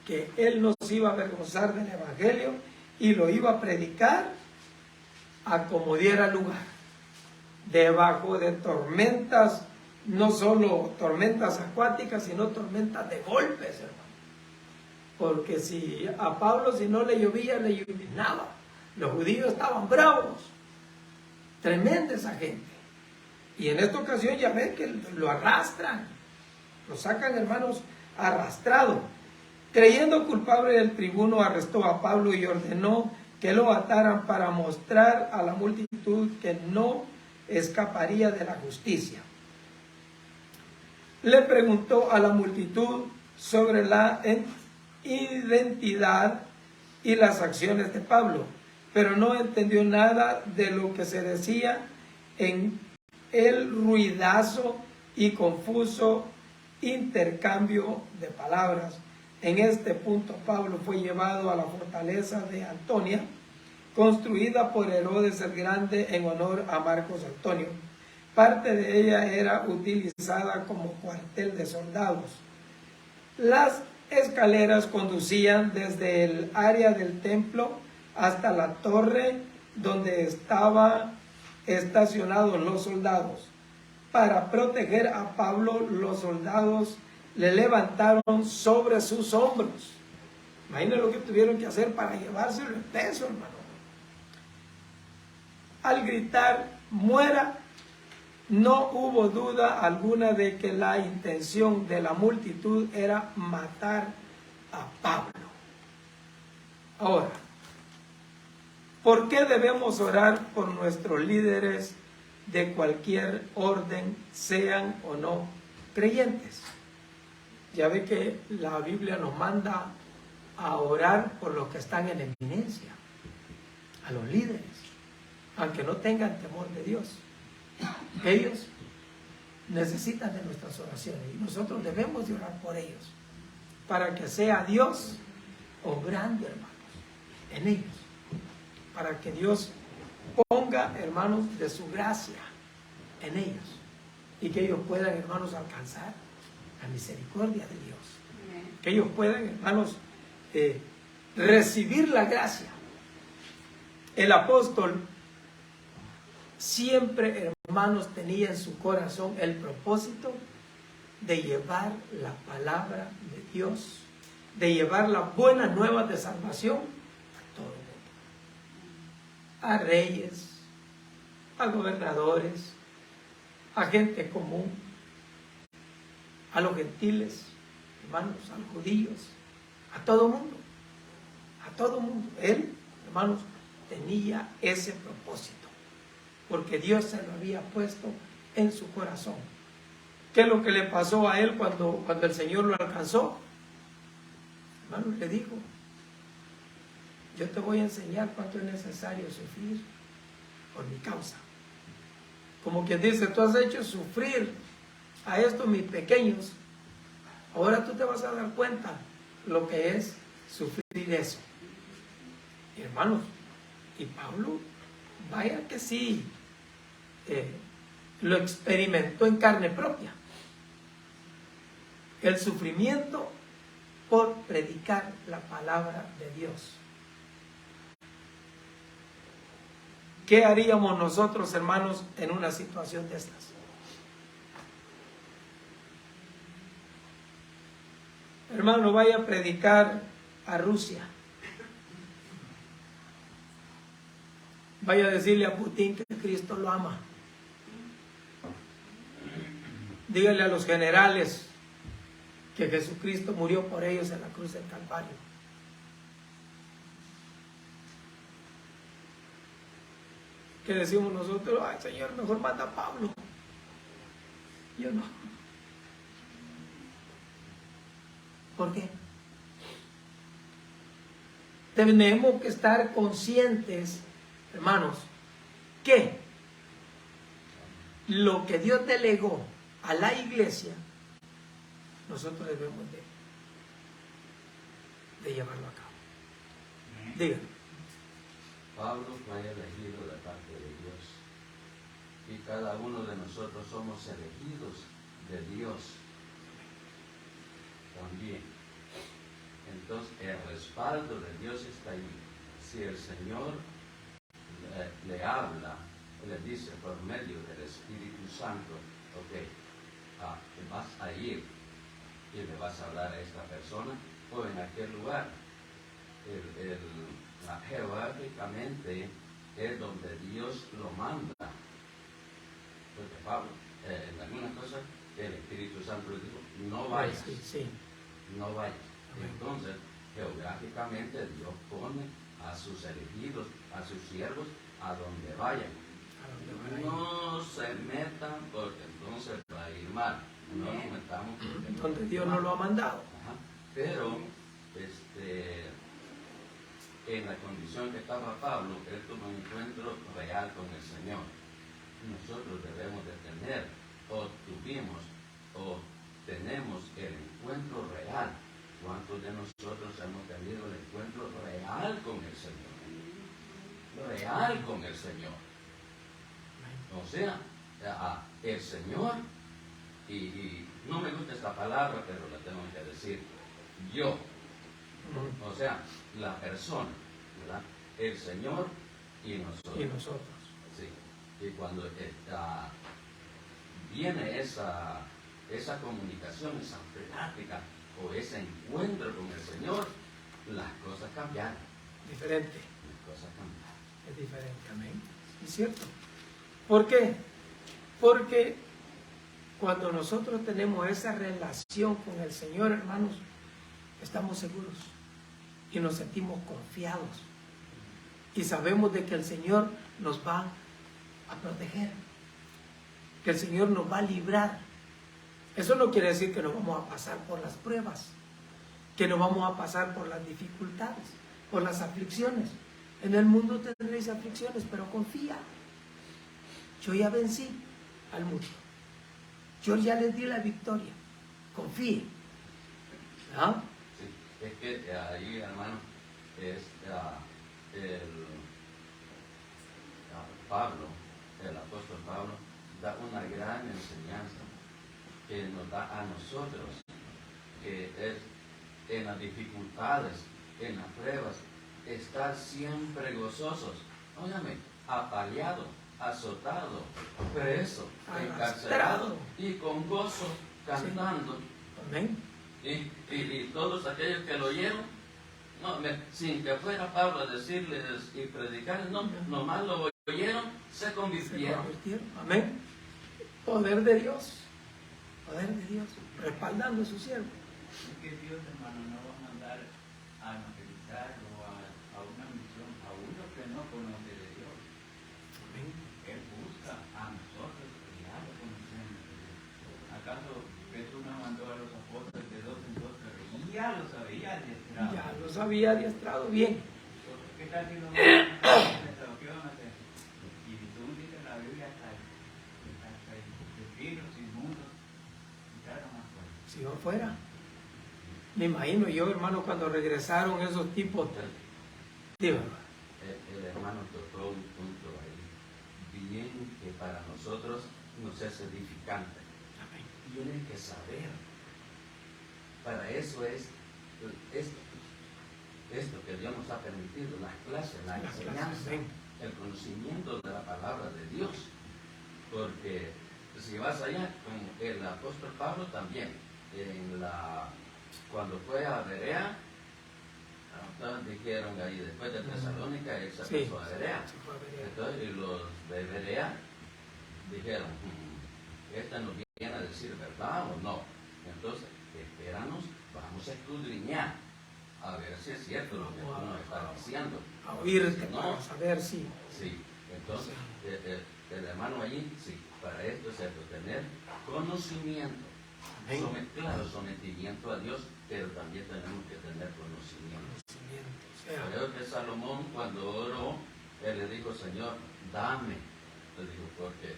que él no se iba a avergonzar del Evangelio y lo iba a predicar a como diera lugar, debajo de tormentas, no solo tormentas acuáticas, sino tormentas de golpes, hermano. Porque si a Pablo, si no le llovía, le llovinaba. Los judíos estaban bravos, tremenda esa gente. Y en esta ocasión ya ven que lo arrastran, lo sacan, hermanos, arrastrado. Creyendo culpable, el tribuno arrestó a Pablo y ordenó que lo ataran para mostrar a la multitud que no escaparía de la justicia. Le preguntó a la multitud sobre la identidad y las acciones de Pablo, pero no entendió nada de lo que se decía en el ruidazo y confuso intercambio de palabras. En este punto Pablo fue llevado a la fortaleza de Antonia, construida por Herodes el Grande en honor a Marcos Antonio. Parte de ella era utilizada como cuartel de soldados. Las escaleras conducían desde el área del templo hasta la torre donde estaban estacionados los soldados. Para proteger a Pablo, los soldados le levantaron sobre sus hombros. Imagínense lo que tuvieron que hacer para llevárselo en peso, hermano. Al gritar, muera, no hubo duda alguna de que la intención de la multitud era matar a Pablo. Ahora, ¿por qué debemos orar por nuestros líderes de cualquier orden, sean o no creyentes? Ya ve que la Biblia nos manda a orar por los que están en eminencia, a los líderes, aunque no tengan temor de Dios. Ellos necesitan de nuestras oraciones y nosotros debemos de orar por ellos, para que sea Dios obrando, hermanos, en ellos, para que Dios ponga, hermanos, de su gracia en ellos y que ellos puedan, hermanos, alcanzar la misericordia de Dios. Amén. Que ellos puedan, hermanos, recibir la gracia. El apóstol siempre, hermanos, tenía en su corazón el propósito de llevar la palabra de Dios, de llevar las buenas nuevas de salvación a todo el mundo, a reyes, a gobernadores, a gente común, a los gentiles, hermanos, a los judíos, a todo mundo, a todo mundo. Él, hermanos, tenía ese propósito, porque Dios se lo había puesto en su corazón. ¿Qué es lo que le pasó a él cuando el Señor lo alcanzó? Hermanos, le dijo, yo te voy a enseñar cuánto es necesario sufrir por mi causa. Como quien dice, tú has hecho sufrir a estos mis pequeños, ahora tú te vas a dar cuenta lo que es sufrir eso. Y hermanos, y Pablo, vaya que sí, lo experimentó en carne propia. El sufrimiento por predicar la palabra de Dios. ¿Qué haríamos nosotros, hermanos, en una situación de estas? Hermano, vaya a predicar a Rusia. Vaya a decirle a Putin que Cristo lo ama. Dígale a los generales que Jesucristo murió por ellos en la cruz del Calvario. ¿Qué decimos nosotros? Ay, Señor, mejor manda a Pablo. Yo no. ¿Por qué? Tenemos que estar conscientes, hermanos, que lo que Dios delegó a la iglesia, nosotros debemos de llevarlo a cabo. Díganme. Pablo fue elegido de parte de Dios y cada uno de nosotros somos elegidos de Dios también. Entonces el respaldo de Dios está ahí. Si el Señor le habla, le dice por medio del Espíritu Santo, ok, vas a ir y le vas a hablar a esta persona o en aquel lugar. Geográficamente es donde Dios lo manda. Porque Pablo, en algunas cosas, el Espíritu Santo le dijo, no vayas, no vayas. Entonces, geográficamente Dios pone a sus elegidos, a sus siervos, a donde vayan. No se metan porque entonces va a ir mal. No nos metamos porque donde Dios no lo ha mandado. Ajá. Pero, en la condición que estaba Pablo, él tuvo un encuentro real con el Señor. Nosotros debemos de tener, o tuvimos, o tenemos el encuentro real. ¿Cuántos de nosotros hemos tenido el encuentro real con el Señor? Real con el Señor. O sea, el Señor, y no me gusta esta palabra, pero la tengo que decir, yo. O sea, la persona, ¿verdad? El Señor y nosotros. Y nosotros. Sí. Y cuando viene esa comunicación, esa plática o ese encuentro con el Señor, las cosas cambiaron. Diferente. Las cosas cambiaron. Es diferente, amén. ¿Es cierto? ¿Por qué? Porque cuando nosotros tenemos esa relación con el Señor, hermanos, estamos seguros y nos sentimos confiados y sabemos de que el Señor nos va a proteger, que el Señor nos va a librar. Eso no quiere decir que nos vamos a pasar por las pruebas, que nos vamos a pasar por las dificultades, por las aflicciones. En el mundo tendréis aflicciones, pero confía. Yo ya vencí al mundo. Yo ya les di la victoria. Confíe. ¿Ah? Sí, es que ahí, hermano, Pablo, el apóstol Pablo, da una gran enseñanza que nos da a nosotros, que es en las dificultades, en las pruebas, estar siempre gozosos. Óigame, apaleado, azotado, preso, encarcelado y con gozo cantando. Amén. Y todos aquellos que lo oyeron, sin que fuera Pablo a decirles y predicarles, nomás lo oyeron, se convirtieron. Amén. Poder de Dios. Poder de Dios. Respaldando a su siervo. Es que Dios, hermano, no va a mandar a evangelizar o a una misión a uno que no conoce de Dios. Amén. Él busca a nosotros que ya lo conocemos de Dios. ¿Acaso Jesús nos mandó a los apóstoles de dos en dos, pero ya lo sabía adiestrado? Ya lo sabía adiestrado bien. ¿Qué tal si lo mandan a hacer? Y tú dices la Biblia hasta pepinos, inmundos, y claro, más fuerte. Si no fuera. Me imagino yo, hermano, cuando regresaron esos tipos. Dígame. El hermano tocó un punto ahí, bien que para nosotros nos es edificante. Tienen que saber. Para eso es esto que Dios nos ha permitido, las clases, la enseñanza. el conocimiento de la palabra de Dios. Porque si vas allá, como el apóstol Pablo también, cuando fue a Berea, dijeron ahí, después de Tesalónica, él se pasó a Berea. Entonces, y los de Berea dijeron, esta nos viene a decir verdad o no. Entonces, espéranos, vamos a escudriñar, a ver si es cierto lo que tú nos estás diciendo. A oírte, no, para saber si. Sí, entonces, el hermano allí, sí, para esto es cierto, tener conocimiento. Claro, sometimiento a Dios, pero también tenemos que tener conocimiento. Creo que Salomón, cuando oró, él le dijo, Señor, dame. Le dijo, porque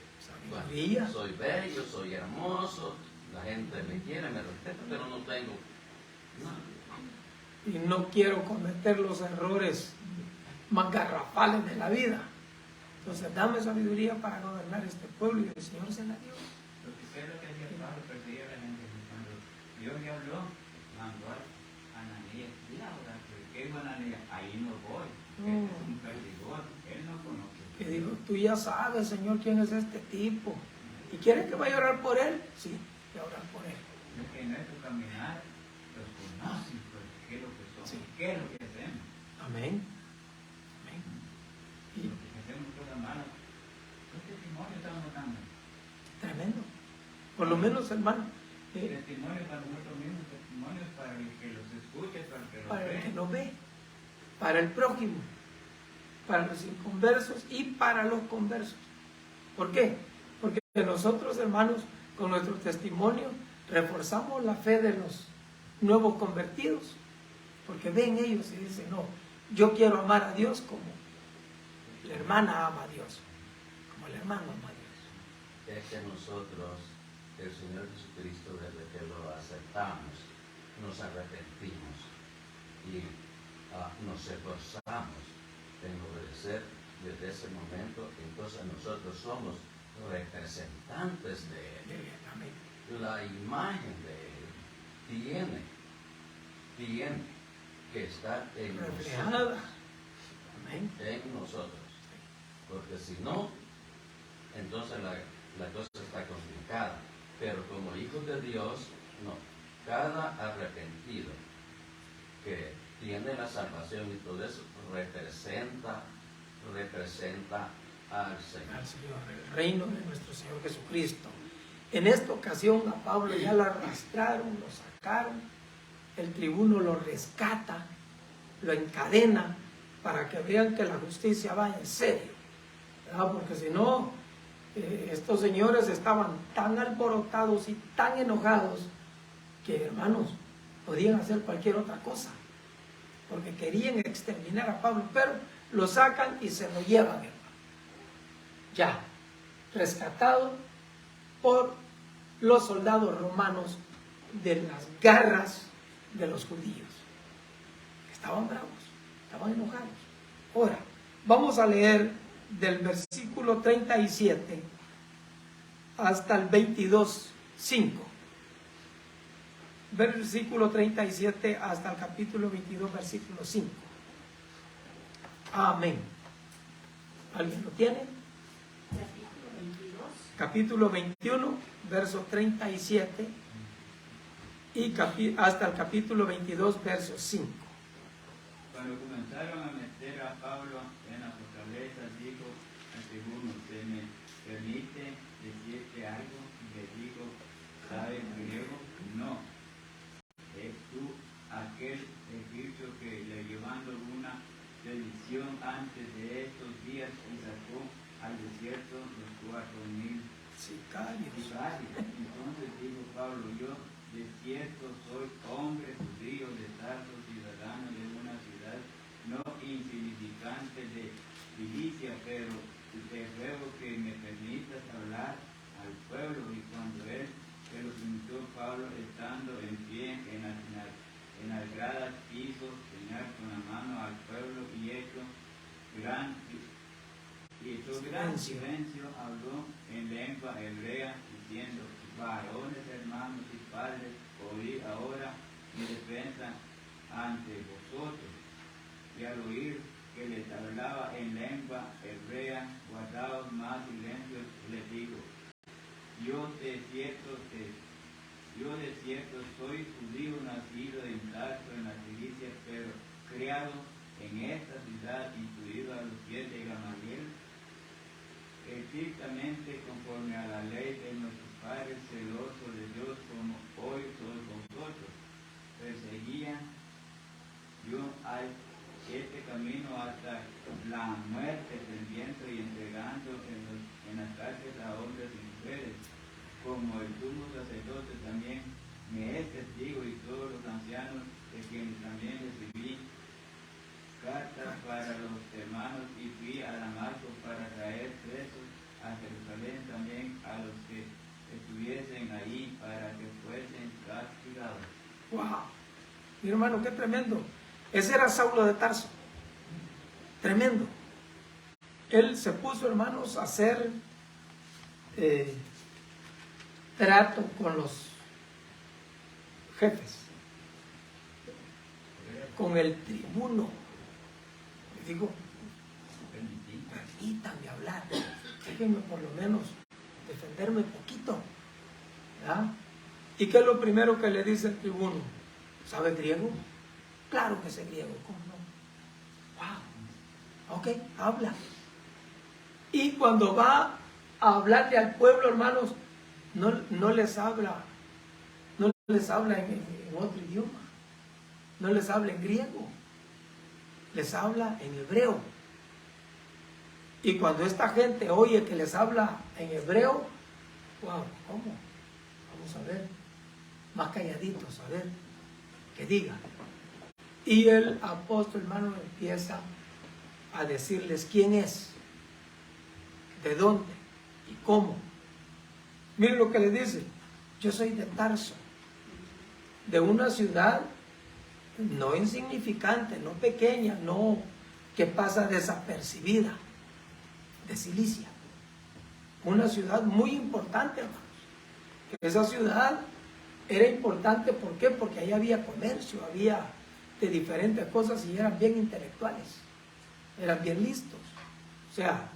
bueno, soy bello, soy hermoso, la gente me quiere, me respeta, pero no tengo nada. Y no quiero cometer los errores más garrafales de la vida. Entonces, dame sabiduría para gobernar este pueblo, y el Señor se la dio. ¿Qué es lo que hacía Pablo? Perseguía a la gente. Cuando Dios le habló, mandó a Ananías, mira ahora, ¿qué dijo Ananías? Ahí no voy, él es un perseguidor, él no conoce. Que dijo, tú ya sabes, Señor, quién es este tipo. ¿Y quieres que vaya a orar por él? Sí, voy a orar por él. Es que en nuestro caminar los conocen, pues, qué es lo que son, sí. ¿Qué es lo que hacemos? Amén. Amén. Y porque si hacemos cosas malas, ¿qué testimonio estamos dando? Tremendo. Por lo menos, hermano. Testimonio para nosotros mismos, testimonios para el que los escuche, para el que los Para ve. el que lo ve, para el prójimo, para los inconversos y para los conversos. ¿Por qué? Porque nosotros, hermanos, con nuestro testimonio, reforzamos la fe de los nuevos convertidos, porque ven ellos y dicen, no, yo quiero amar a Dios como la hermana ama a Dios, como el hermano ama a Dios. Es que nosotros, el Señor Jesucristo, desde que lo aceptamos, nos arrepentimos y nos esforzamos en obedecer desde ese momento. Entonces nosotros somos representantes de Él. La imagen de Él tiene que estar en nosotros. En nosotros. Porque si no, entonces la cosa está complicada. Pero como hijos de Dios, no. Cada arrepentido que tiene la salvación y todo eso representa al Señor. El reino de nuestro Señor Jesucristo. En esta ocasión a Pablo ya lo arrastraron, lo sacaron, el tribuno lo rescata, lo encadena para que vean que la justicia va en serio, ¿verdad? Porque si no, estos señores estaban tan alborotados y tan enojados que, hermanos, podían hacer cualquier otra cosa, porque querían exterminar a Pablo, pero lo sacan y se lo llevan, hermano. Ya, rescatado por los soldados romanos de las garras de los judíos. Estaban bravos, estaban enojados. Ahora, vamos a leer del versículo 37 hasta el 22:5. Versículo 37 hasta el capítulo 22, versículo 5. Amén. ¿Alguien lo tiene? Capítulo 21, verso 37 y hasta el capítulo 22, verso 5. Cuando comenzaron a meter a Pablo en la fortaleza, dijo al tribuno, ¿se me permite decirte algo? Y le dijo, ¿sabes griego? No. ¿Es tú aquel egipcio que le llevando una sedición antes de estos días y sacó al desierto los 4,000 sicarios? Entonces dijo Pablo, yo de cierto soy hombre judío de Tarso, ciudadano de una ciudad no insignificante de Cilicia, pero te ruego que me permitas hablar al pueblo. Y cuando él se lo permitió, Pablo, estando en pie en las gradas, hizo señal con la mano al pueblo y hecho gran silencio, habló en lengua hebrea, diciendo, varones, hermanos y padres, oíd ahora mi defensa ante vosotros. Y al oír que les hablaba en lengua hebrea, guardaos más silencio, les digo, yo de cierto soy judío nacido en Tarso, en la Cilicia, pero criado en esta ciudad, instruido a los pies de Gamaliel, estrictamente conforme a la ley de nuestros padres, celoso de Dios como hoy soy vosotros. Perseguía yo este camino hasta la muerte, prendiendo y entregando en las cárceles a hombres y mujeres, como el sumo sacerdote también me es testigo, y todos los ancianos, de quienes también recibí cartas para los hermanos, y fui a Damasco para traer presos a Jerusalén también a los que estuviesen ahí, para que fuesen castigados. ¡Wow! Mi hermano, qué tremendo. Ese era Saulo de Tarso. Tremendo. Él se puso, hermanos, a hacer trato con los jefes, con el tribuno. Le digo, permítame hablar, déjenme por lo menos defenderme un poquito. ¿Verdad? ¿Y qué es lo primero que le dice el tribuno? ¿Sabe griego? Claro que sé griego, ¿cómo no? Wow, ok, habla. Y cuando va a hablarle al pueblo, hermanos, no les habla en otro idioma, no les habla en griego, les habla en hebreo. Y cuando esta gente oye que les habla en hebreo, wow, ¿cómo? Vamos a ver, más calladitos, a ver, que diga. Y el apóstol, hermano, empieza a decirles quién es, de dónde y cómo. Miren lo que le dice: yo soy de Tarso, de una ciudad no insignificante, no pequeña, no que pasa desapercibida, de Cilicia. Una ciudad muy importante, hermanos. Esa ciudad era importante, ¿por qué? Porque ahí había comercio, había de diferentes cosas, y eran bien intelectuales, eran bien listos. O sea,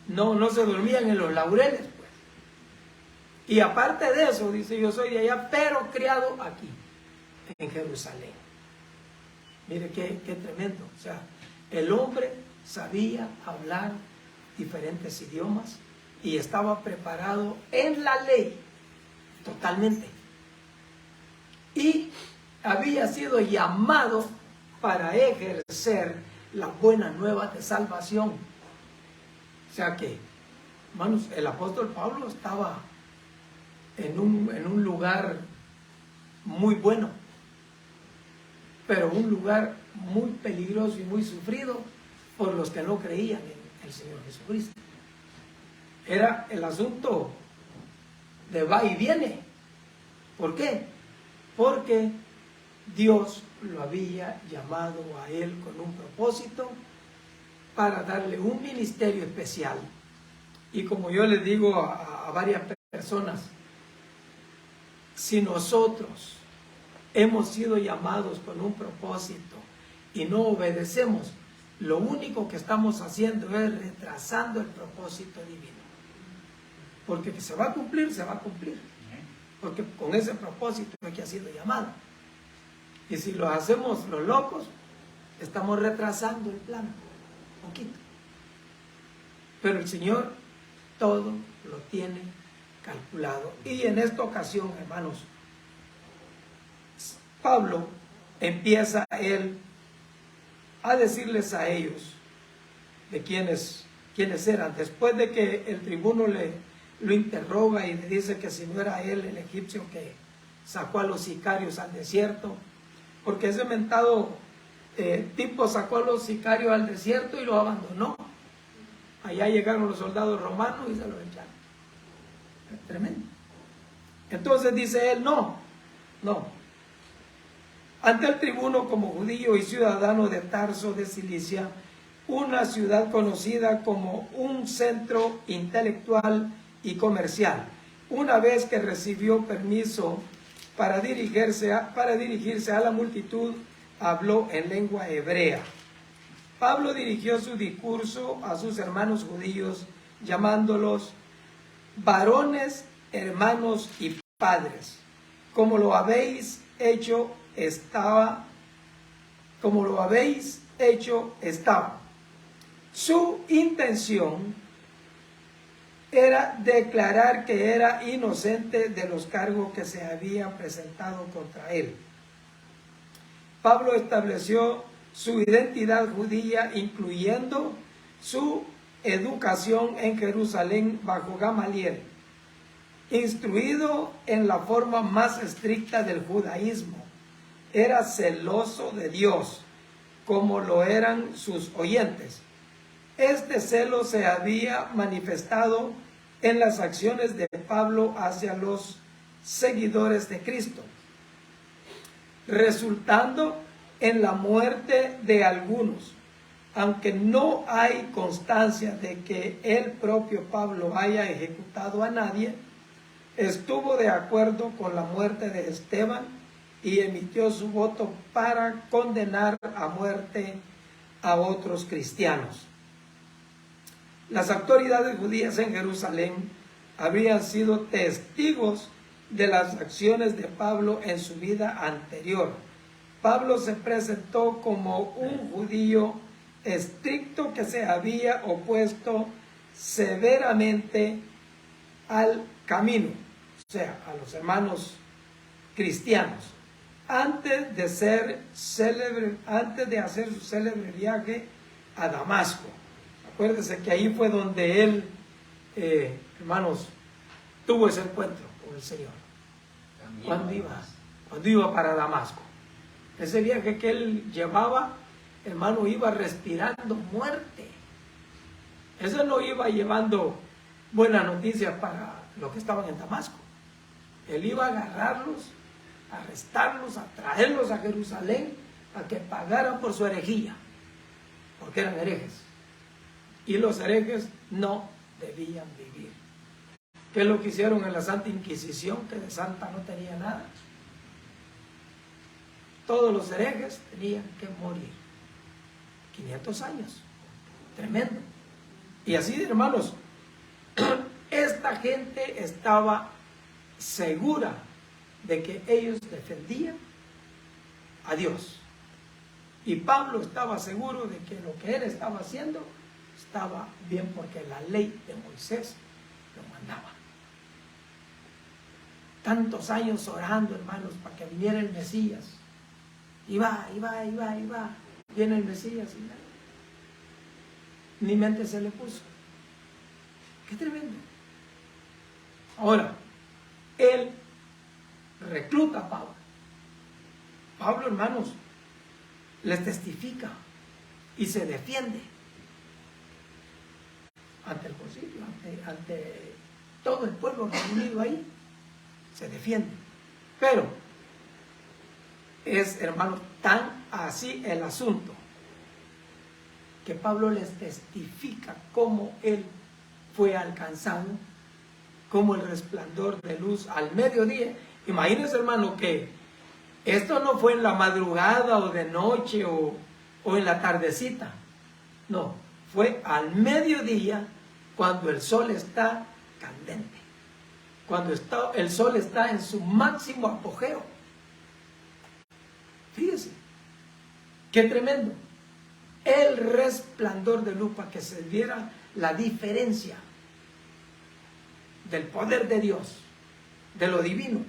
no se dormían en los laureles, pues. Y aparte de eso, dice, yo soy de allá, pero criado aquí, en Jerusalén. Mire qué tremendo. O sea, el hombre sabía hablar diferentes idiomas y estaba preparado en la ley totalmente. Y había sido llamado para ejercer las buenas nuevas de salvación. O sea que, hermanos, el apóstol Pablo estaba en un lugar muy bueno, pero un lugar muy peligroso y muy sufrido por los que no creían en el Señor Jesucristo. Era el asunto de va y viene. ¿Por qué? Porque Dios lo había llamado a él con un propósito para darle un ministerio especial. Y como yo les digo a varias personas, si nosotros hemos sido llamados con un propósito y no obedecemos, lo único que estamos haciendo es retrasando el propósito divino. Porque que se va a cumplir, se va a cumplir. Porque con ese propósito es que ha sido llamado. Y si lo hacemos los locos, estamos retrasando el plan un poquito. Pero el Señor todo lo tiene calculado. Y en esta ocasión, hermanos, Pablo empieza él a decirles a ellos de quiénes eran. Después de que el tribuno lo interroga y le dice que si no era él el egipcio que sacó a los sicarios al desierto, porque ese mentado tipo sacó a los sicarios al desierto y lo abandonó. Allá llegaron los soldados romanos y se los echaron. Es tremendo. Entonces dice él, no. Ante el tribuno, como judío y ciudadano de Tarso de Cilicia, una ciudad conocida como un centro intelectual y comercial, una vez que recibió permiso para dirigirse a la multitud, habló en lengua hebrea. Pablo dirigió su discurso a sus hermanos judíos, llamándolos varones, hermanos y padres. Como lo habéis hecho estaba. Su intención era declarar que era inocente de los cargos que se habían presentado contra él. Pablo estableció su identidad judía, incluyendo su educación en Jerusalén bajo Gamaliel, instruido en la forma más estricta del judaísmo. Era celoso de Dios, como lo eran sus oyentes. Este celo se había manifestado en las acciones de Pablo hacia los seguidores de Cristo, resultando en la muerte de algunos. Aunque no hay constancia de que el propio Pablo haya ejecutado a nadie, estuvo de acuerdo con la muerte de Esteban y emitió su voto para condenar a muerte a otros cristianos. Las autoridades judías en Jerusalén habrían sido testigos de las acciones de Pablo en su vida anterior. Pablo se presentó como un judío estricto que se había opuesto severamente al camino, o sea, a los hermanos cristianos, antes de hacer su célebre viaje a Damasco. Acuérdense que ahí fue donde él, hermanos, tuvo ese encuentro con el Señor. Cuando iba para Damasco. Ese viaje que él llevaba, hermano, iba respirando muerte. Eso no iba llevando buenas noticias para los que estaban en Damasco. Él iba a agarrarlos, a arrestarlos, a traerlos a Jerusalén, a que pagaran por su herejía, porque eran herejes. Y los herejes no debían vivir. ¿Qué es lo que hicieron en la Santa Inquisición? Que de santa no tenía nada. Todos los herejes tenían que morir. 500 años. Tremendo. Y así, hermanos, esta gente estaba segura de que ellos defendían a Dios. Y Pablo estaba seguro de que lo que él estaba haciendo estaba bien, porque la ley de Moisés lo mandaba. Tantos años orando, hermanos, para que viniera el Mesías. Y va. Viene el Mesías y nada. Ni mente se le puso. Qué tremendo. Ahora, él recluta a Pablo. Pablo, hermanos, les testifica y se defiende ante el concilio, ante todo el pueblo reunido ahí, se defiende. Pero es, hermano, tan así el asunto que Pablo les testifica cómo él fue alcanzado, como el resplandor de luz al mediodía. Imagínense, hermano, que esto no fue en la madrugada o de noche o en la tardecita. No, fue al mediodía, cuando el sol está candente, cuando el sol está en su máximo apogeo. Fíjense, qué tremendo. El resplandor de luz, para que se viera la diferencia del poder de Dios, de lo divino.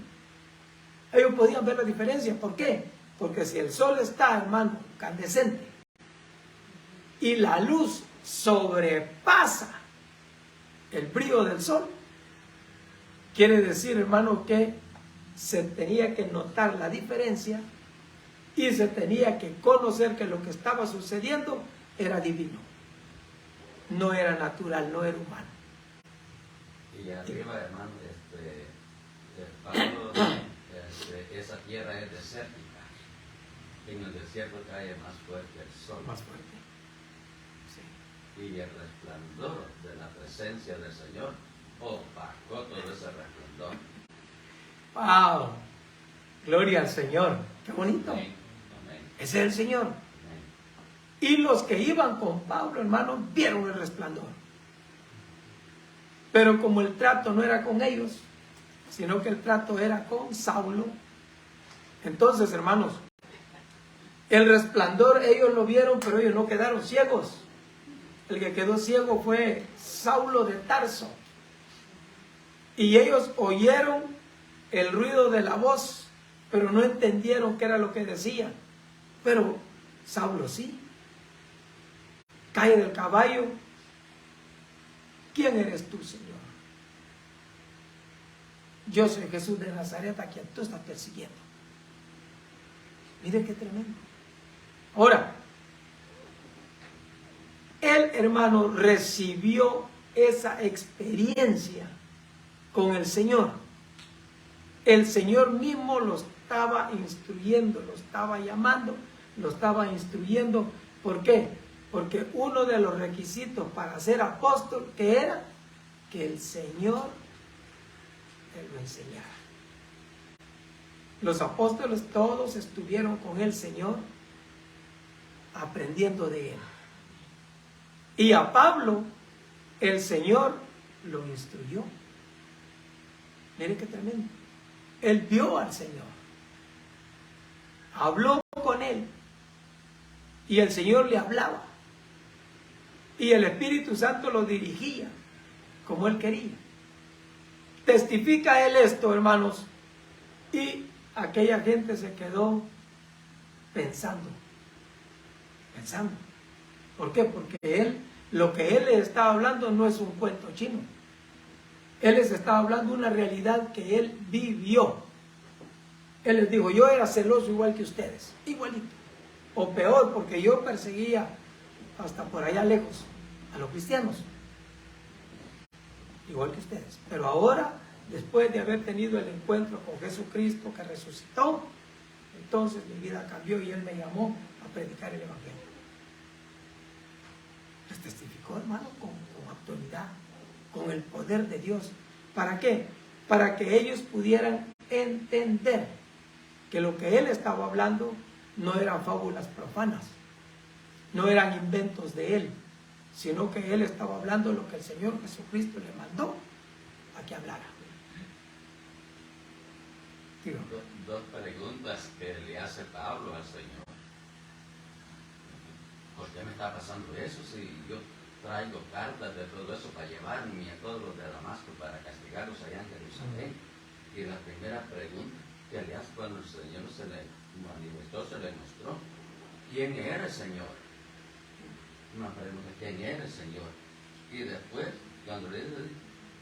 Ellos podían ver la diferencia. ¿Por qué? Porque si el sol está, hermano, candescente, y la luz sobrepasa el brillo del sol, quiere decir, hermano, que se tenía que notar la diferencia y se tenía que conocer que lo que estaba sucediendo era divino, no era natural, no era humano. Y arriba, hermano, Pablo, esa tierra es desértica. En el desierto cae más fuerte el sol. Más fuerte. Sí. Y el resplandor de la presencia del Señor opacó todo ese resplandor. ¡Wow! Gloria al Señor. ¡Qué bonito! Amén. Amén. Ese es el Señor. Amén. Y los que iban con Pablo, hermanos, vieron el resplandor. Pero como el trato no era con ellos, sino que el trato era con Saulo, entonces, hermanos, el resplandor ellos lo vieron, pero ellos no quedaron ciegos. El que quedó ciego fue Saulo de Tarso. Y ellos oyeron el ruido de la voz, pero no entendieron qué era lo que decía. Pero Saulo sí. Cae del caballo. ¿Quién eres tú, Señor? Yo soy Jesús de Nazaret, a quien tú estás persiguiendo. Mire qué tremendo. Ahora, el hermano recibió esa experiencia con el Señor. El Señor mismo lo estaba instruyendo, lo estaba llamando, lo estaba instruyendo. ¿Por qué? Porque uno de los requisitos para ser apóstol, que era que el Señor te lo enseñara. Los apóstoles todos estuvieron con el Señor aprendiendo de Él. Y a Pablo, el Señor lo instruyó. Miren qué tremendo. Él vio al Señor. Habló con Él. Y el Señor le hablaba. Y el Espíritu Santo lo dirigía como Él quería. Testifica Él esto, hermanos. Y aquella gente se quedó pensando. ¿Por qué? Porque lo que Él les estaba hablando no es un cuento chino. Él les estaba hablando una realidad que Él vivió. Él les dijo, yo era celoso igual que ustedes, igualito. O peor, porque yo perseguía hasta por allá lejos a los cristianos, igual que ustedes. Pero ahora, después de haber tenido el encuentro con Jesucristo que resucitó, entonces mi vida cambió y Él me llamó a predicar el Evangelio. Les testificó, hermano, con autoridad, con el poder de Dios. ¿Para qué? Para que ellos pudieran entender que lo que Él estaba hablando no eran fábulas profanas, no eran inventos de Él, sino que Él estaba hablando lo que el Señor Jesucristo le mandó a que hablara. Dos preguntas que le hace Pablo al Señor. ¿Por qué me está pasando eso si yo traigo cartas de todo eso para llevarme a todos los de Damasco para castigarlos allá en Jerusalén? Y la primera pregunta que le hace cuando el Señor se le manifestó, se le mostró, ¿quién eres, Señor? Una pregunta, ¿quién eres, Señor? Y después, cuando le dice,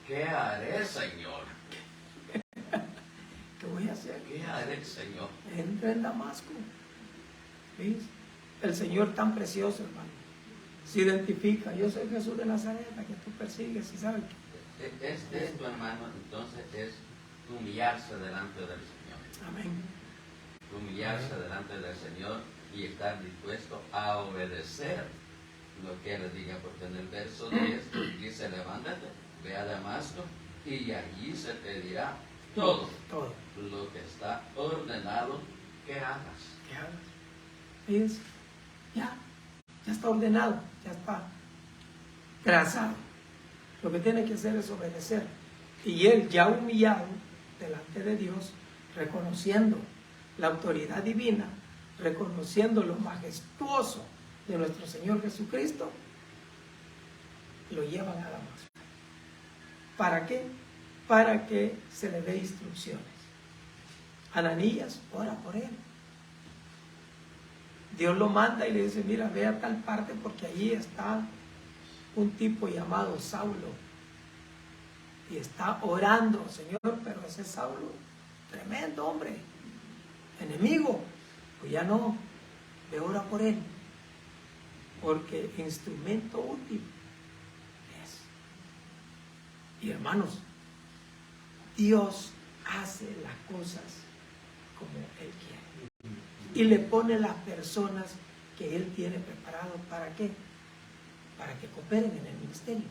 ¿qué haré, Señor? ¿Qué voy a hacer? ¿Qué haré, Señor? Entra en Damasco. ¿Ves? El Señor tan precioso, hermano, se identifica. Yo soy Jesús de Nazaret, a quien tú persigues, y sabes que Esto, hermano, entonces es humillarse delante del Señor. amén. Humillarse delante del Señor y estar dispuesto a obedecer lo que Él le diga, porque en el verso 10 dice, levántate, ve a Damasco y allí se te dirá todo lo que está ordenado que hagas. ¿Qué hagas? ¿Ves? Ya está ordenado, ya está trazado. Lo que tiene que hacer es obedecer. Y él, ya humillado delante de Dios, reconociendo la autoridad divina, reconociendo lo majestuoso de nuestro Señor Jesucristo, lo llevan a Damasco. ¿Para qué? Para que se le dé instrucciones. Ananías, ora por él. Dios lo manda y le dice, mira, ve a tal parte porque allí está un tipo llamado Saulo. Y está orando, Señor, pero ese Saulo, tremendo hombre, enemigo. Pues ya no, ve, ora por él. Porque instrumento útil es. Y hermanos, Dios hace las cosas como Él quiere. Y le pone las personas que Él tiene preparado. ¿Para qué? Para que cooperen en el ministerio.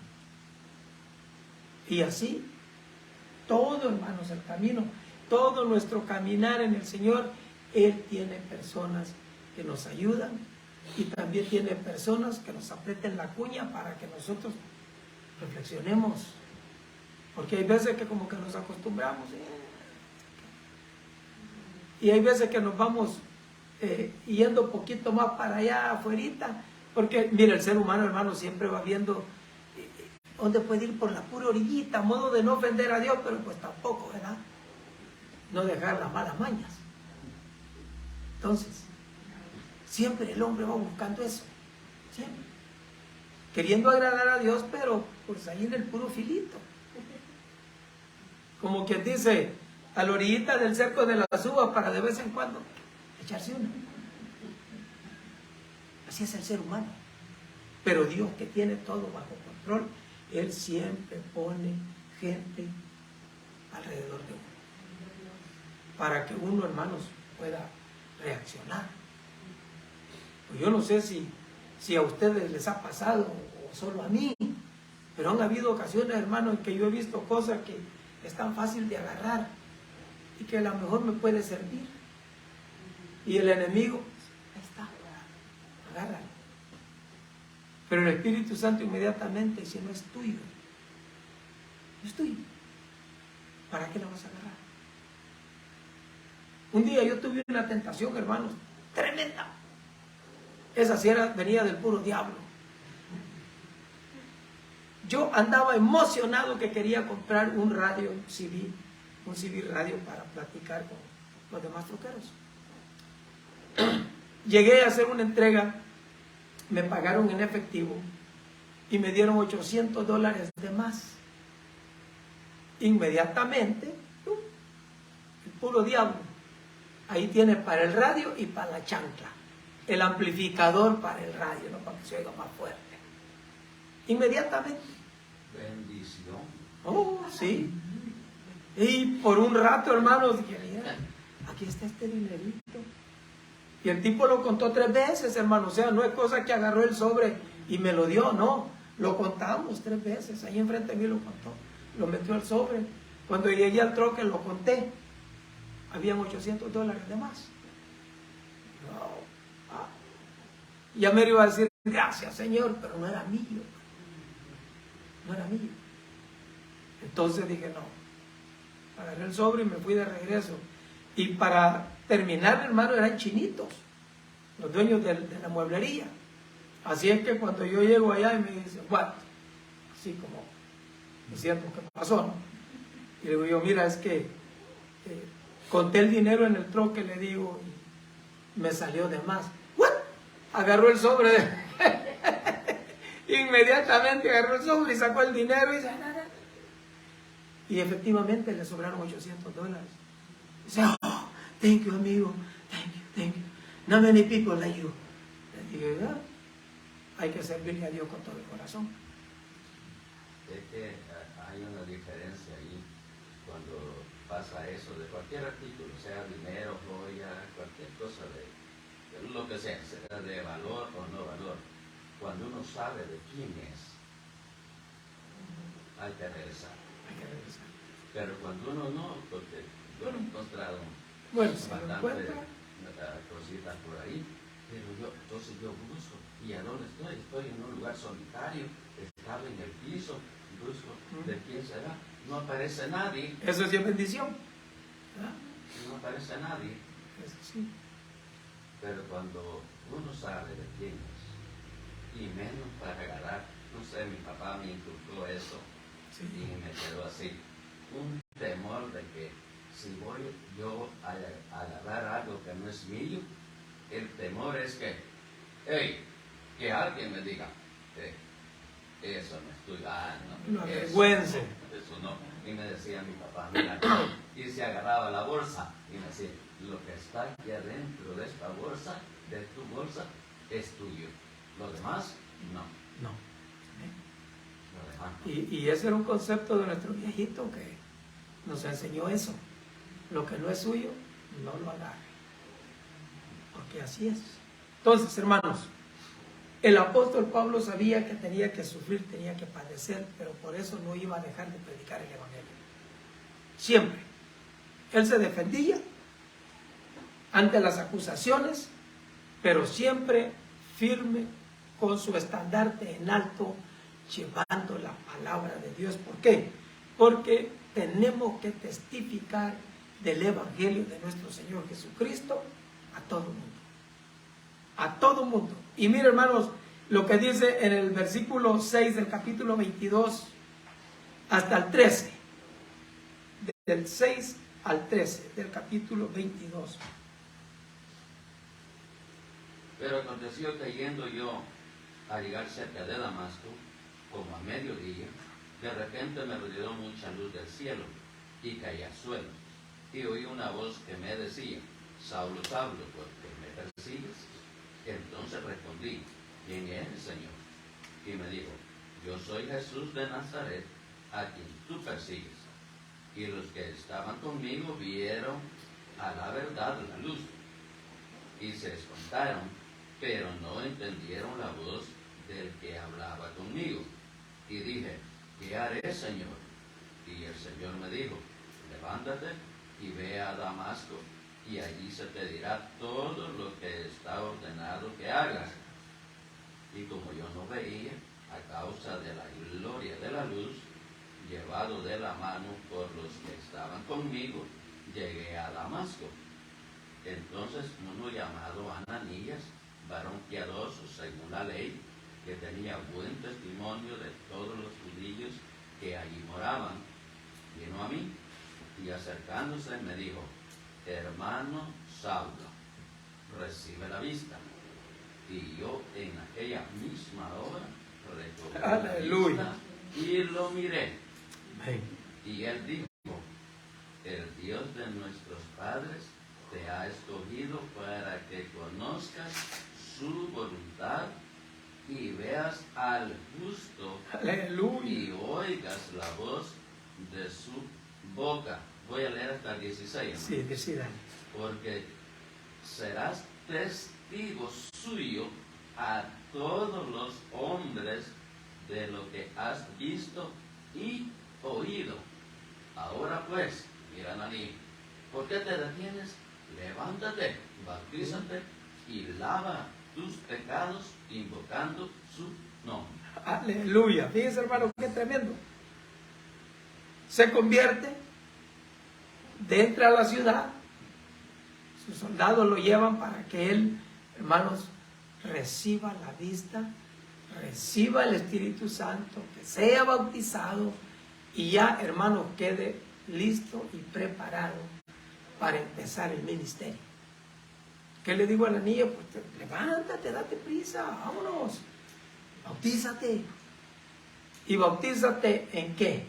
Y así, todo, hermanos, el camino, todo nuestro caminar en el Señor, Él tiene personas que nos ayudan y también tiene personas que nos aprieten la cuña para que nosotros reflexionemos. Porque hay veces que como que nos acostumbramos. Y hay veces que nos vamos yendo un poquito más para allá afuerita. Porque, mira, el ser humano, hermano, siempre va viendo dónde puede ir por la pura orillita, a modo de no ofender a Dios, pero pues tampoco, ¿verdad? No dejar las malas mañas. Entonces, siempre el hombre va buscando eso. Siempre. Queriendo agradar a Dios, pero pues ahí en el puro filito. Como quien dice, a la orillita del cerco de las uvas para de vez en cuando echarse una. Así es el ser humano. Pero Dios, que tiene todo bajo control, Él siempre pone gente alrededor de uno. Para que uno, hermanos, pueda reaccionar. Pues yo no sé si a ustedes les ha pasado o solo a mí, pero han habido ocasiones, hermanos, en que yo he visto cosas que es tan fácil de agarrar y que a lo mejor me puede servir. Y el enemigo, ahí está, agárralo. Pero el Espíritu Santo inmediatamente dice, no es tuyo, no es tuyo. ¿Para qué lo vas a agarrar? Un día yo tuve una tentación, hermanos, tremenda. Esa sí venía del puro diablo. Yo andaba emocionado que quería comprar un radio CD, un CD radio para platicar con los demás troqueros. Llegué a hacer una entrega, me pagaron en efectivo y me dieron $800 de más. Inmediatamente, el puro diablo. Ahí tiene para el radio y para la chancla. El amplificador para el radio, no para que se oiga más fuerte. Inmediatamente. Bendición. Oh, sí. Y por un rato, hermanos, dije, mira, aquí está este dinerito. Y el tipo lo contó 3 veces, hermano. O sea, no es cosa que agarró el sobre y me lo dio, no. Lo contamos 3 veces. Ahí enfrente de mí lo contó. Lo metió al sobre. Cuando llegué al troque lo conté. Habían $800 de más. No. Ya me iba a decir, gracias, Señor, pero no era mío. No era mío. Entonces dije, no. Agarré el sobre y me fui de regreso. Y para terminar, hermano, eran chinitos, los dueños de la mueblería. Así es que cuando yo llego allá y me dicen, what? Así como diciendo, ¿qué pasó? ¿No? Y le digo yo, mira, es que conté el dinero en el troque, le digo, y me salió de más. ¿What? Agarró el sobre inmediatamente agarró el sobre y sacó el dinero y dice, nada. Y efectivamente le sobraron $800. Dice, oh, thank you, amigo, thank you. Not many people like you. Le dije, ¿verdad? Hay que servirle a Dios con todo el corazón. Es que hay una diferencia ahí cuando pasa eso de cualquier artículo, sea dinero, joya, cualquier cosa de lo que sea de valor o no valor. Cuando uno sabe de quién es, hay que regresar. Pero cuando uno no, porque yo he encontrado bastante cositas por ahí, pero entonces yo busco, ¿y a dónde estoy? Estoy en un lugar solitario, estaba en el piso, busco, ¿de quién será? No aparece nadie. Eso sí es bendición. ¿Ah? No aparece nadie. Eso sí. Pero cuando uno sabe de quién es, y menos para agarrar, no sé, mi papá me inculcó eso, sí. Y me quedó así, un temor de que si voy yo a agarrar algo que no es mío, el temor es que, que alguien me diga, eso no es tuyo, no avergüence. Eso no. Y me decía mi papá, mira, y se agarraba la bolsa y me decía, lo que está aquí adentro de esta bolsa, de tu bolsa, es tuyo. Lo demás, no. No. Lo demás no. Y ese era un concepto de nuestro viejito que nos enseñó eso. Lo que no es suyo, no lo agarre. Porque así es. Entonces, hermanos, el apóstol Pablo sabía que tenía que sufrir, tenía que padecer, pero por eso no iba a dejar de predicar el evangelio. Siempre. Él se defendía ante las acusaciones, pero siempre firme con su estandarte en alto, llevando la palabra de Dios. ¿Por qué? Porque tenemos que testificar del Evangelio de nuestro Señor Jesucristo a todo mundo. A todo mundo. Y mire, hermanos, lo que dice en el versículo 6 del capítulo 22 hasta el 13. Del 6 al 13 del capítulo 22. Pero aconteció que yendo yo a llegar cerca de Damasco, como a mediodía, de repente me rodeó mucha luz del cielo, y caí al suelo, y oí una voz que me decía: Saulo, Saulo, ¿por qué me persigues? Entonces respondí: ¿quién eres, Señor? Y me dijo: yo soy Jesús de Nazaret, a quien tú persigues. Y los que estaban conmigo vieron a la verdad la luz, y se espantaron, pero no entendieron la voz del que hablaba conmigo. Y dije: ¿qué haré, Señor? Y el Señor me dijo: levántate y ve a Damasco, y allí se te dirá todo lo que está ordenado que hagas. Y como yo no veía, a causa de la gloria de la luz, llevado de la mano por los que estaban conmigo, llegué a Damasco. Entonces uno llamado Ananías, varón piadoso según la ley, que tenía buen testimonio de todos los judíos que allí moraban, vino a mí, y acercándose me dijo: hermano Saulo, recibe la vista. Y yo en aquella misma hora recobré la vista y lo miré. Amén. Y él dijo: el Dios de nuestros padres te ha escogido para que conozcas su voluntad y veas al justo. Aleluya. Y oigas la voz de su boca. Voy a leer hasta el 16. Sí, decida. Porque serás testigo suyo a todos los hombres de lo que has visto y oído. Ahora pues, mira, Ananí, ¿por qué te detienes? Levántate, bautízate y lava tus pecados invocando su nombre. Aleluya. Fíjense, hermano, qué tremendo. Se convierte, entra a la ciudad, sus soldados lo llevan para que él, hermanos, reciba la vista, reciba el Espíritu Santo, que sea bautizado y ya, hermano, quede listo y preparado para empezar el ministerio. ¿Qué le digo a la niña? Pues levántate, date prisa, vámonos, bautízate. ¿Y bautízate en qué?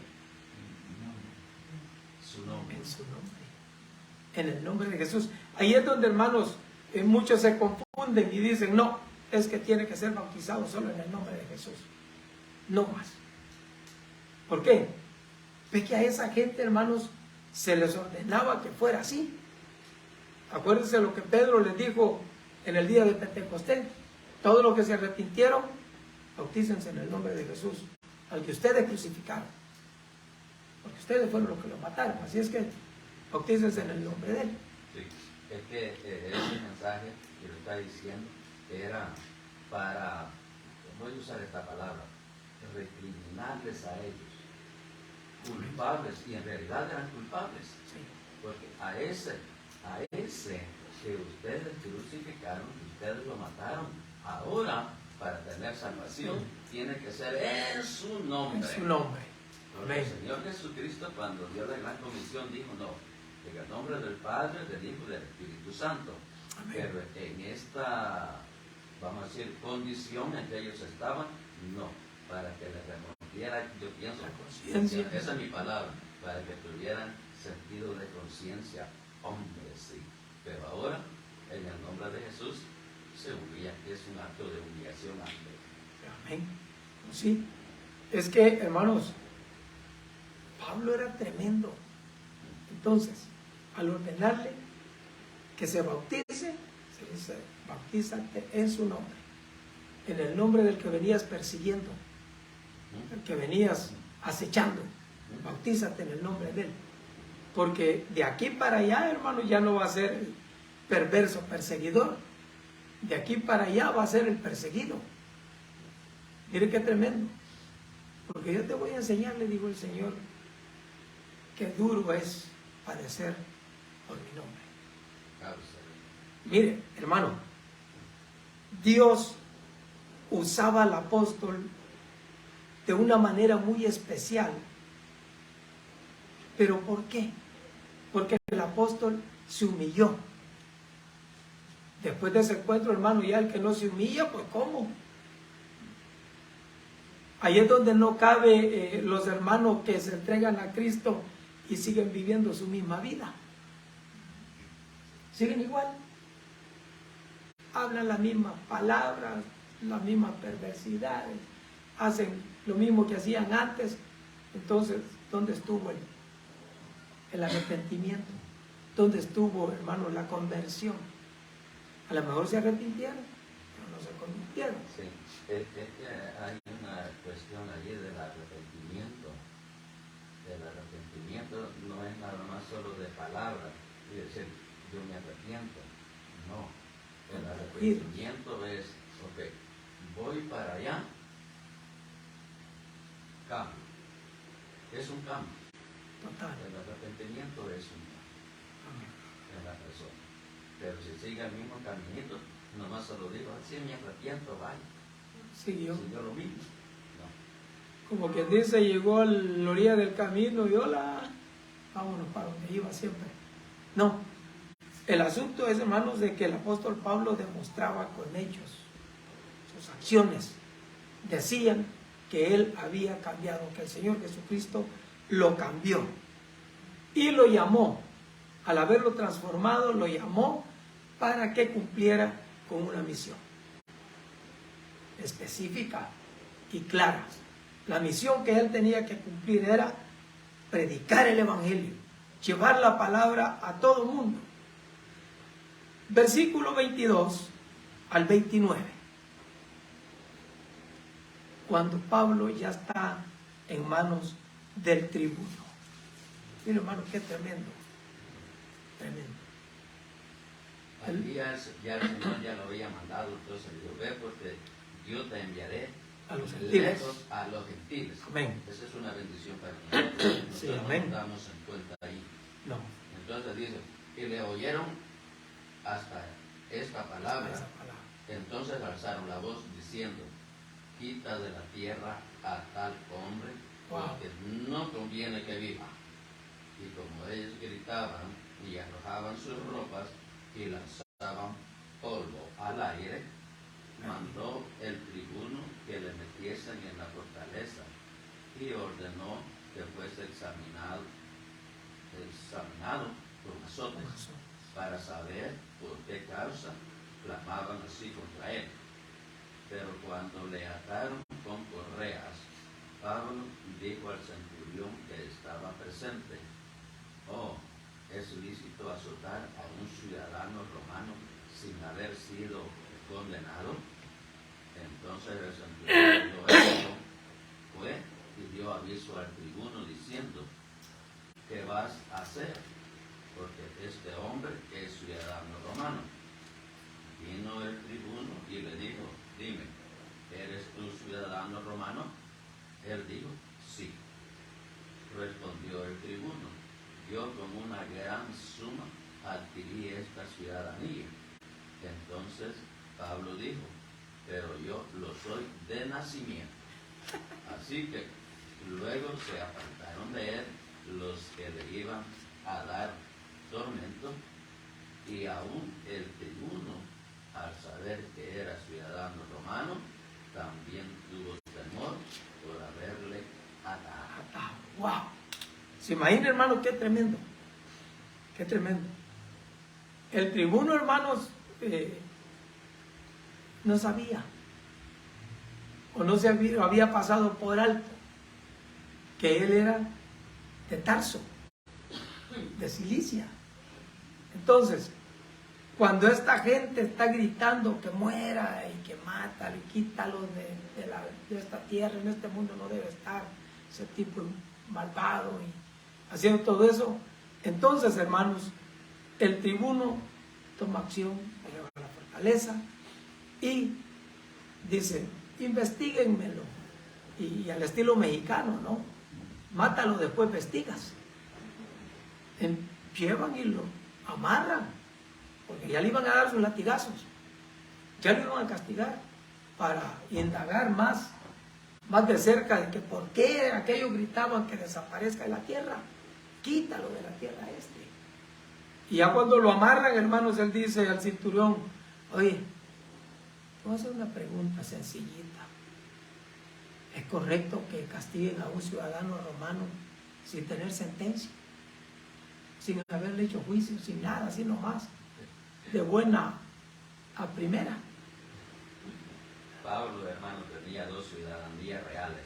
Su nombre. En su nombre, en el nombre de Jesús. Ahí es donde, hermanos, muchos se confunden y dicen: no, es que tiene que ser bautizado solo en el nombre de Jesús, no más. ¿Por qué? Ve que a esa gente, hermanos, se les ordenaba que fuera así. Acuérdense lo que Pedro les dijo en el día de Pentecostés: todos los que se arrepintieron, bautícense en el nombre de Jesús, al que ustedes crucificaron, porque ustedes fueron los que lo mataron. Así es que bautícense en el nombre de él. Sí, es que ese mensaje que lo está diciendo era para, voy a usar esta palabra, recriminarles a ellos, culpables, y en realidad eran culpables, Sí. porque a ese que ustedes crucificaron, que ustedes lo mataron, ahora para tener salvación tiene que ser en su nombre. En su nombre. Porque el Amén. Señor Jesucristo, cuando dio la gran comisión, dijo: no, en el nombre del Padre, del Hijo y del Espíritu Santo. Amén. Pero en esta, vamos a decir, condición en que ellos estaban, no, para que les remontiera, yo pienso, La conciencia. esa es mi palabra, para que tuvieran sentido de conciencia. Hombre, sí. Pero ahora, en el nombre de Jesús, se humilla, es un acto de humillación ante Él. Amén. Sí. Es que, hermanos, Pablo era tremendo. Entonces, al ordenarle que se bautice, se dice: bautízate en su nombre, en el nombre del que venías persiguiendo, el que venías acechando. Bautízate en el nombre de él. Porque de aquí para allá, hermano, ya no va a ser el perverso perseguidor. de aquí para allá va a ser el perseguido. Mire qué tremendo. Porque yo te voy a enseñar, le dijo el Señor, qué duro es padecer por mi nombre. Mire, hermano, Dios usaba al apóstol de una manera muy especial. ¿Pero por qué? Porque el apóstol se humilló. Después de ese encuentro, hermano, ya el que no se humilla, pues ¿cómo? Ahí es donde no cabe los hermanos que se entregan a Cristo y siguen viviendo su misma vida. Siguen igual. Hablan las mismas palabras, las mismas perversidades, hacen lo mismo que hacían antes. Entonces, ¿dónde estuvo el arrepentimiento? ¿Dónde estuvo, hermano, la conversión? A lo mejor se arrepintieron, pero no se convirtieron. Sí, es que hay una cuestión allí del arrepentimiento. El arrepentimiento no es nada más solo de palabras, y decir, yo me arrepiento. No, el arrepentimiento es, ok, voy para allá, cambio. Es un cambio. Total. El arrepentimiento es un cambio en la persona. Pero si sigue el mismo caminito, nomás se lo digo, así me arrepiento, vaya. Siguió. Siguió lo mismo. No. Como quien dice, llegó a la orilla del camino y hola, vámonos para donde iba siempre. No. El asunto es, hermanos, de que el apóstol Pablo demostraba con hechos, sus acciones, decían que él había cambiado, que el Señor Jesucristo lo cambió y lo llamó. Al haberlo transformado, lo llamó para que cumpliera con una misión específica y clara. La misión que él tenía que cumplir era predicar el Evangelio, llevar la palabra a todo el mundo. Versículo 22 al 29. Cuando Pablo ya está en manos del tribuno. Mira, hermano, qué tremendo. Tremendo. Aquí ya el Señor ya lo había mandado, entonces dijo, ve porque yo te enviaré A los gentiles. lejos a los gentiles. Amén. Esa es una bendición para nosotros. Sí, Nosotros amén. no nos damos en cuenta ahí. No, Entonces dice, y le oyeron hasta esta palabra. esa palabra. Entonces alzaron la voz diciendo, quita de la tierra a tal hombre, Wow. porque no conviene que viva. Y como ellos gritaban y arrojaban sus ropas y lanzaban polvo al aire, mandó el tribuno que le metiesen en la fortaleza y ordenó que fuese examinado con azotes para saber por qué causa clamaban así contra él. Pero cuando le ataron con correas, Pablo dijo al centurión que estaba presente, oh, ¿es lícito azotar a un ciudadano romano sin haber sido condenado? Entonces el centurión lo hizo, fue y dio aviso al tribuno diciendo, ¿qué vas a hacer? Porque este hombre es ciudadano romano. Vino el tribuno y le dijo, dime, ¿eres tú ciudadano romano? Él dijo, sí. Respondió el tribuno, yo con una gran suma adquirí esta ciudadanía. Entonces Pablo dijo, pero yo lo soy de nacimiento. Así que luego se apartaron de él los que le iban a dar tormento, y aún el tribuno, al saber que era ciudadano romano, también tuvo temor por haberle atado. ¡Wow! ¿Se imagina, hermano? Qué tremendo. Qué tremendo. El tribuno, hermanos, no sabía, o no se había pasado por alto, que él era de Tarso, de Cilicia. Entonces, cuando esta gente está gritando que muera y que mátalo y quítalo de esta tierra, en este mundo no debe estar ese tipo malvado y haciendo todo eso, entonces, hermanos, el tribuno toma acción, lleva a la fortaleza Y dice, investíguenmelo. Y al estilo mexicano, ¿no? Mátalo, después investigas. Llevan y lo amarran, porque ya le iban a dar sus latigazos, ya le iban a castigar para indagar más de cerca de que por qué aquellos gritaban que desaparezca de la tierra, quítalo de la tierra este. Y ya cuando lo amarran, hermanos, él dice al centurión, oye, te voy a hacer una pregunta sencillita. ¿Es correcto que castiguen a un ciudadano romano sin tener sentencia? Sin haberle hecho juicio, sin nada, así nomás, de buena a primera. Pablo, hermano, tenía dos ciudadanías reales,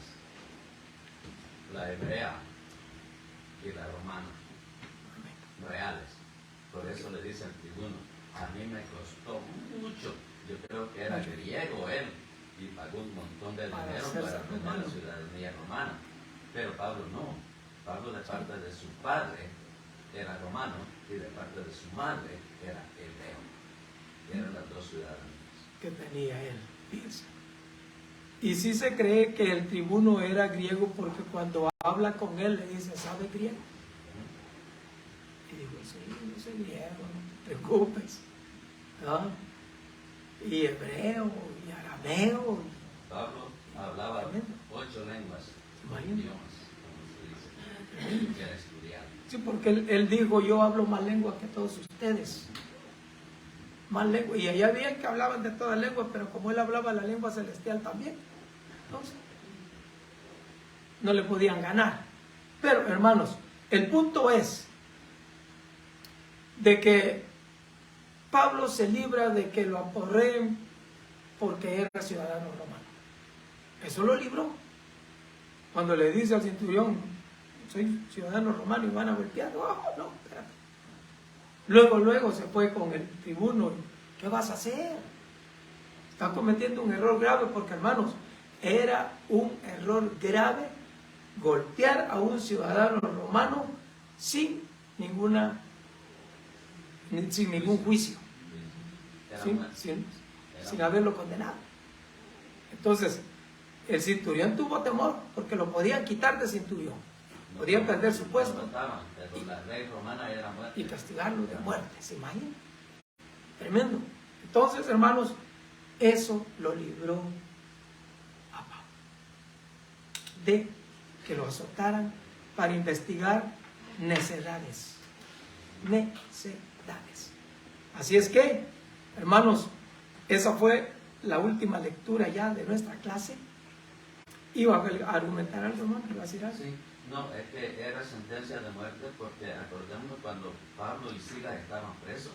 la hebrea y la romana, reales. Por eso le dice al tribuno, a mí me costó mucho, yo creo que era griego él, y pagó un montón de dinero para tener la ciudadanía romana. Pero Pablo no, Pablo de parte de su padre era romano y de parte de su madre era hebreo. Eran las dos ciudadanías Que tenía él, fíjense. Y sí se cree que el tribuno era griego porque cuando habla con él le dice, ¿sabe griego? Y digo, sí, yo soy griego, no te preocupes. ¿No? Y hebreo, y arameo. Pablo hablaba 8 lenguas, idiomas, como se dice, que era estudiado. Sí, porque él dijo, yo hablo más lengua que todos ustedes. Más lengua. Y allá había que hablaban de todas lenguas, pero como él hablaba la lengua celestial también, entonces no le podían ganar. Pero, hermanos, el punto es de que Pablo se libra de que lo aporreen porque era ciudadano romano. Eso lo libró. Cuando le dice al centurión, soy ciudadano romano y van a golpear, no, espérate. Luego se fue con el tribuno. ¿Qué vas a hacer? Está cometiendo un error grave porque, hermanos, era un error grave golpear a un ciudadano romano sin ningún juicio, sin haberlo condenado. Entonces, el centurión tuvo temor porque lo podían quitar de centurión, podían perder su puesto y castigarlo de muerte. ¿Se imaginan? Tremendo. Entonces, hermanos, eso lo libró a Pablo de que lo azotaran para investigar necedades. Así es que, hermanos, esa fue la última lectura ya de nuestra clase. ¿Iba a argumentar algo, hermano? ¿Iba a decir algo? Sí, no, es que era sentencia de muerte porque acordémonos cuando Pablo y Silas estaban presos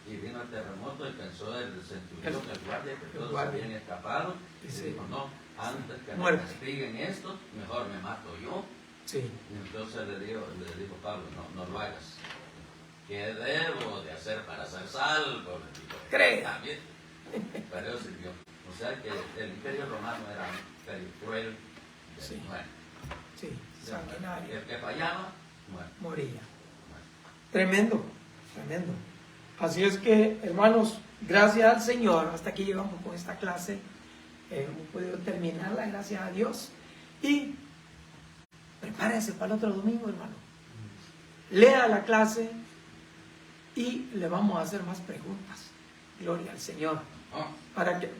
y vino el terremoto y pensó el centurión, el guardia, que todos habían escapado y dijo, no, antes que me castiguen esto, mejor me mato yo. Sí. Y entonces le dijo Pablo, no lo hagas. ¿Qué debo de hacer para ser salvo? Cree. También. Pero eso sirvió. O sea que el imperio romano era un imperio cruel. Sí. Bueno. Sí, sanguinario. El que fallaba, moría. Tremendo. Así es que, hermanos, gracias al Señor, hasta aquí llegamos con esta clase. Hemos podido terminarla, gracias a Dios. Y prepárense para el otro domingo, hermano. Lea la clase y le vamos a hacer más preguntas. Gloria al Señor.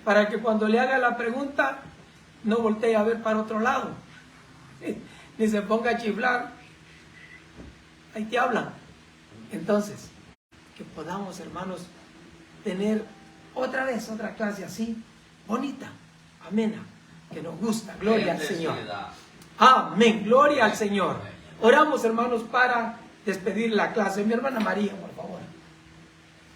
Para que cuando le haga la pregunta no voltee a ver para otro lado, ni se ponga a chiflar. Ahí te hablan. Entonces, que podamos, hermanos, tener otra vez otra clase así, bonita, amena, que nos gusta. Gloria al Señor. Amén, gloria al Señor. Oramos, hermanos, para despedir la clase. Mi hermana María, por favor,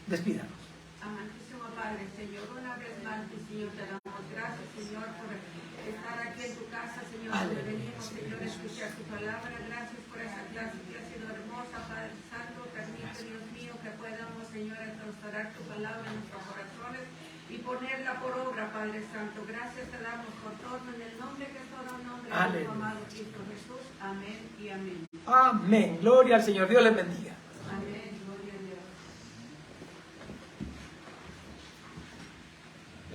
despídanos. Amantísimo Padre, Señor, una vez más, Señor, te damos gracias, Señor, por estar aquí en tu casa, Señor, donde venimos, Señor, a escuchar tu palabra. Gracias por esa clase que ha sido hermosa, Padre Santo. Permite, Dios mío, que podamos, Señor, transformar tu palabra en nuestros corazones y ponerla por obra, Padre Santo. Gracias te damos por todo, en el nombre que es todo nombre de tu amado Cristo Jesús. Amén y amén. Amén, gloria al Señor. Dios les bendiga.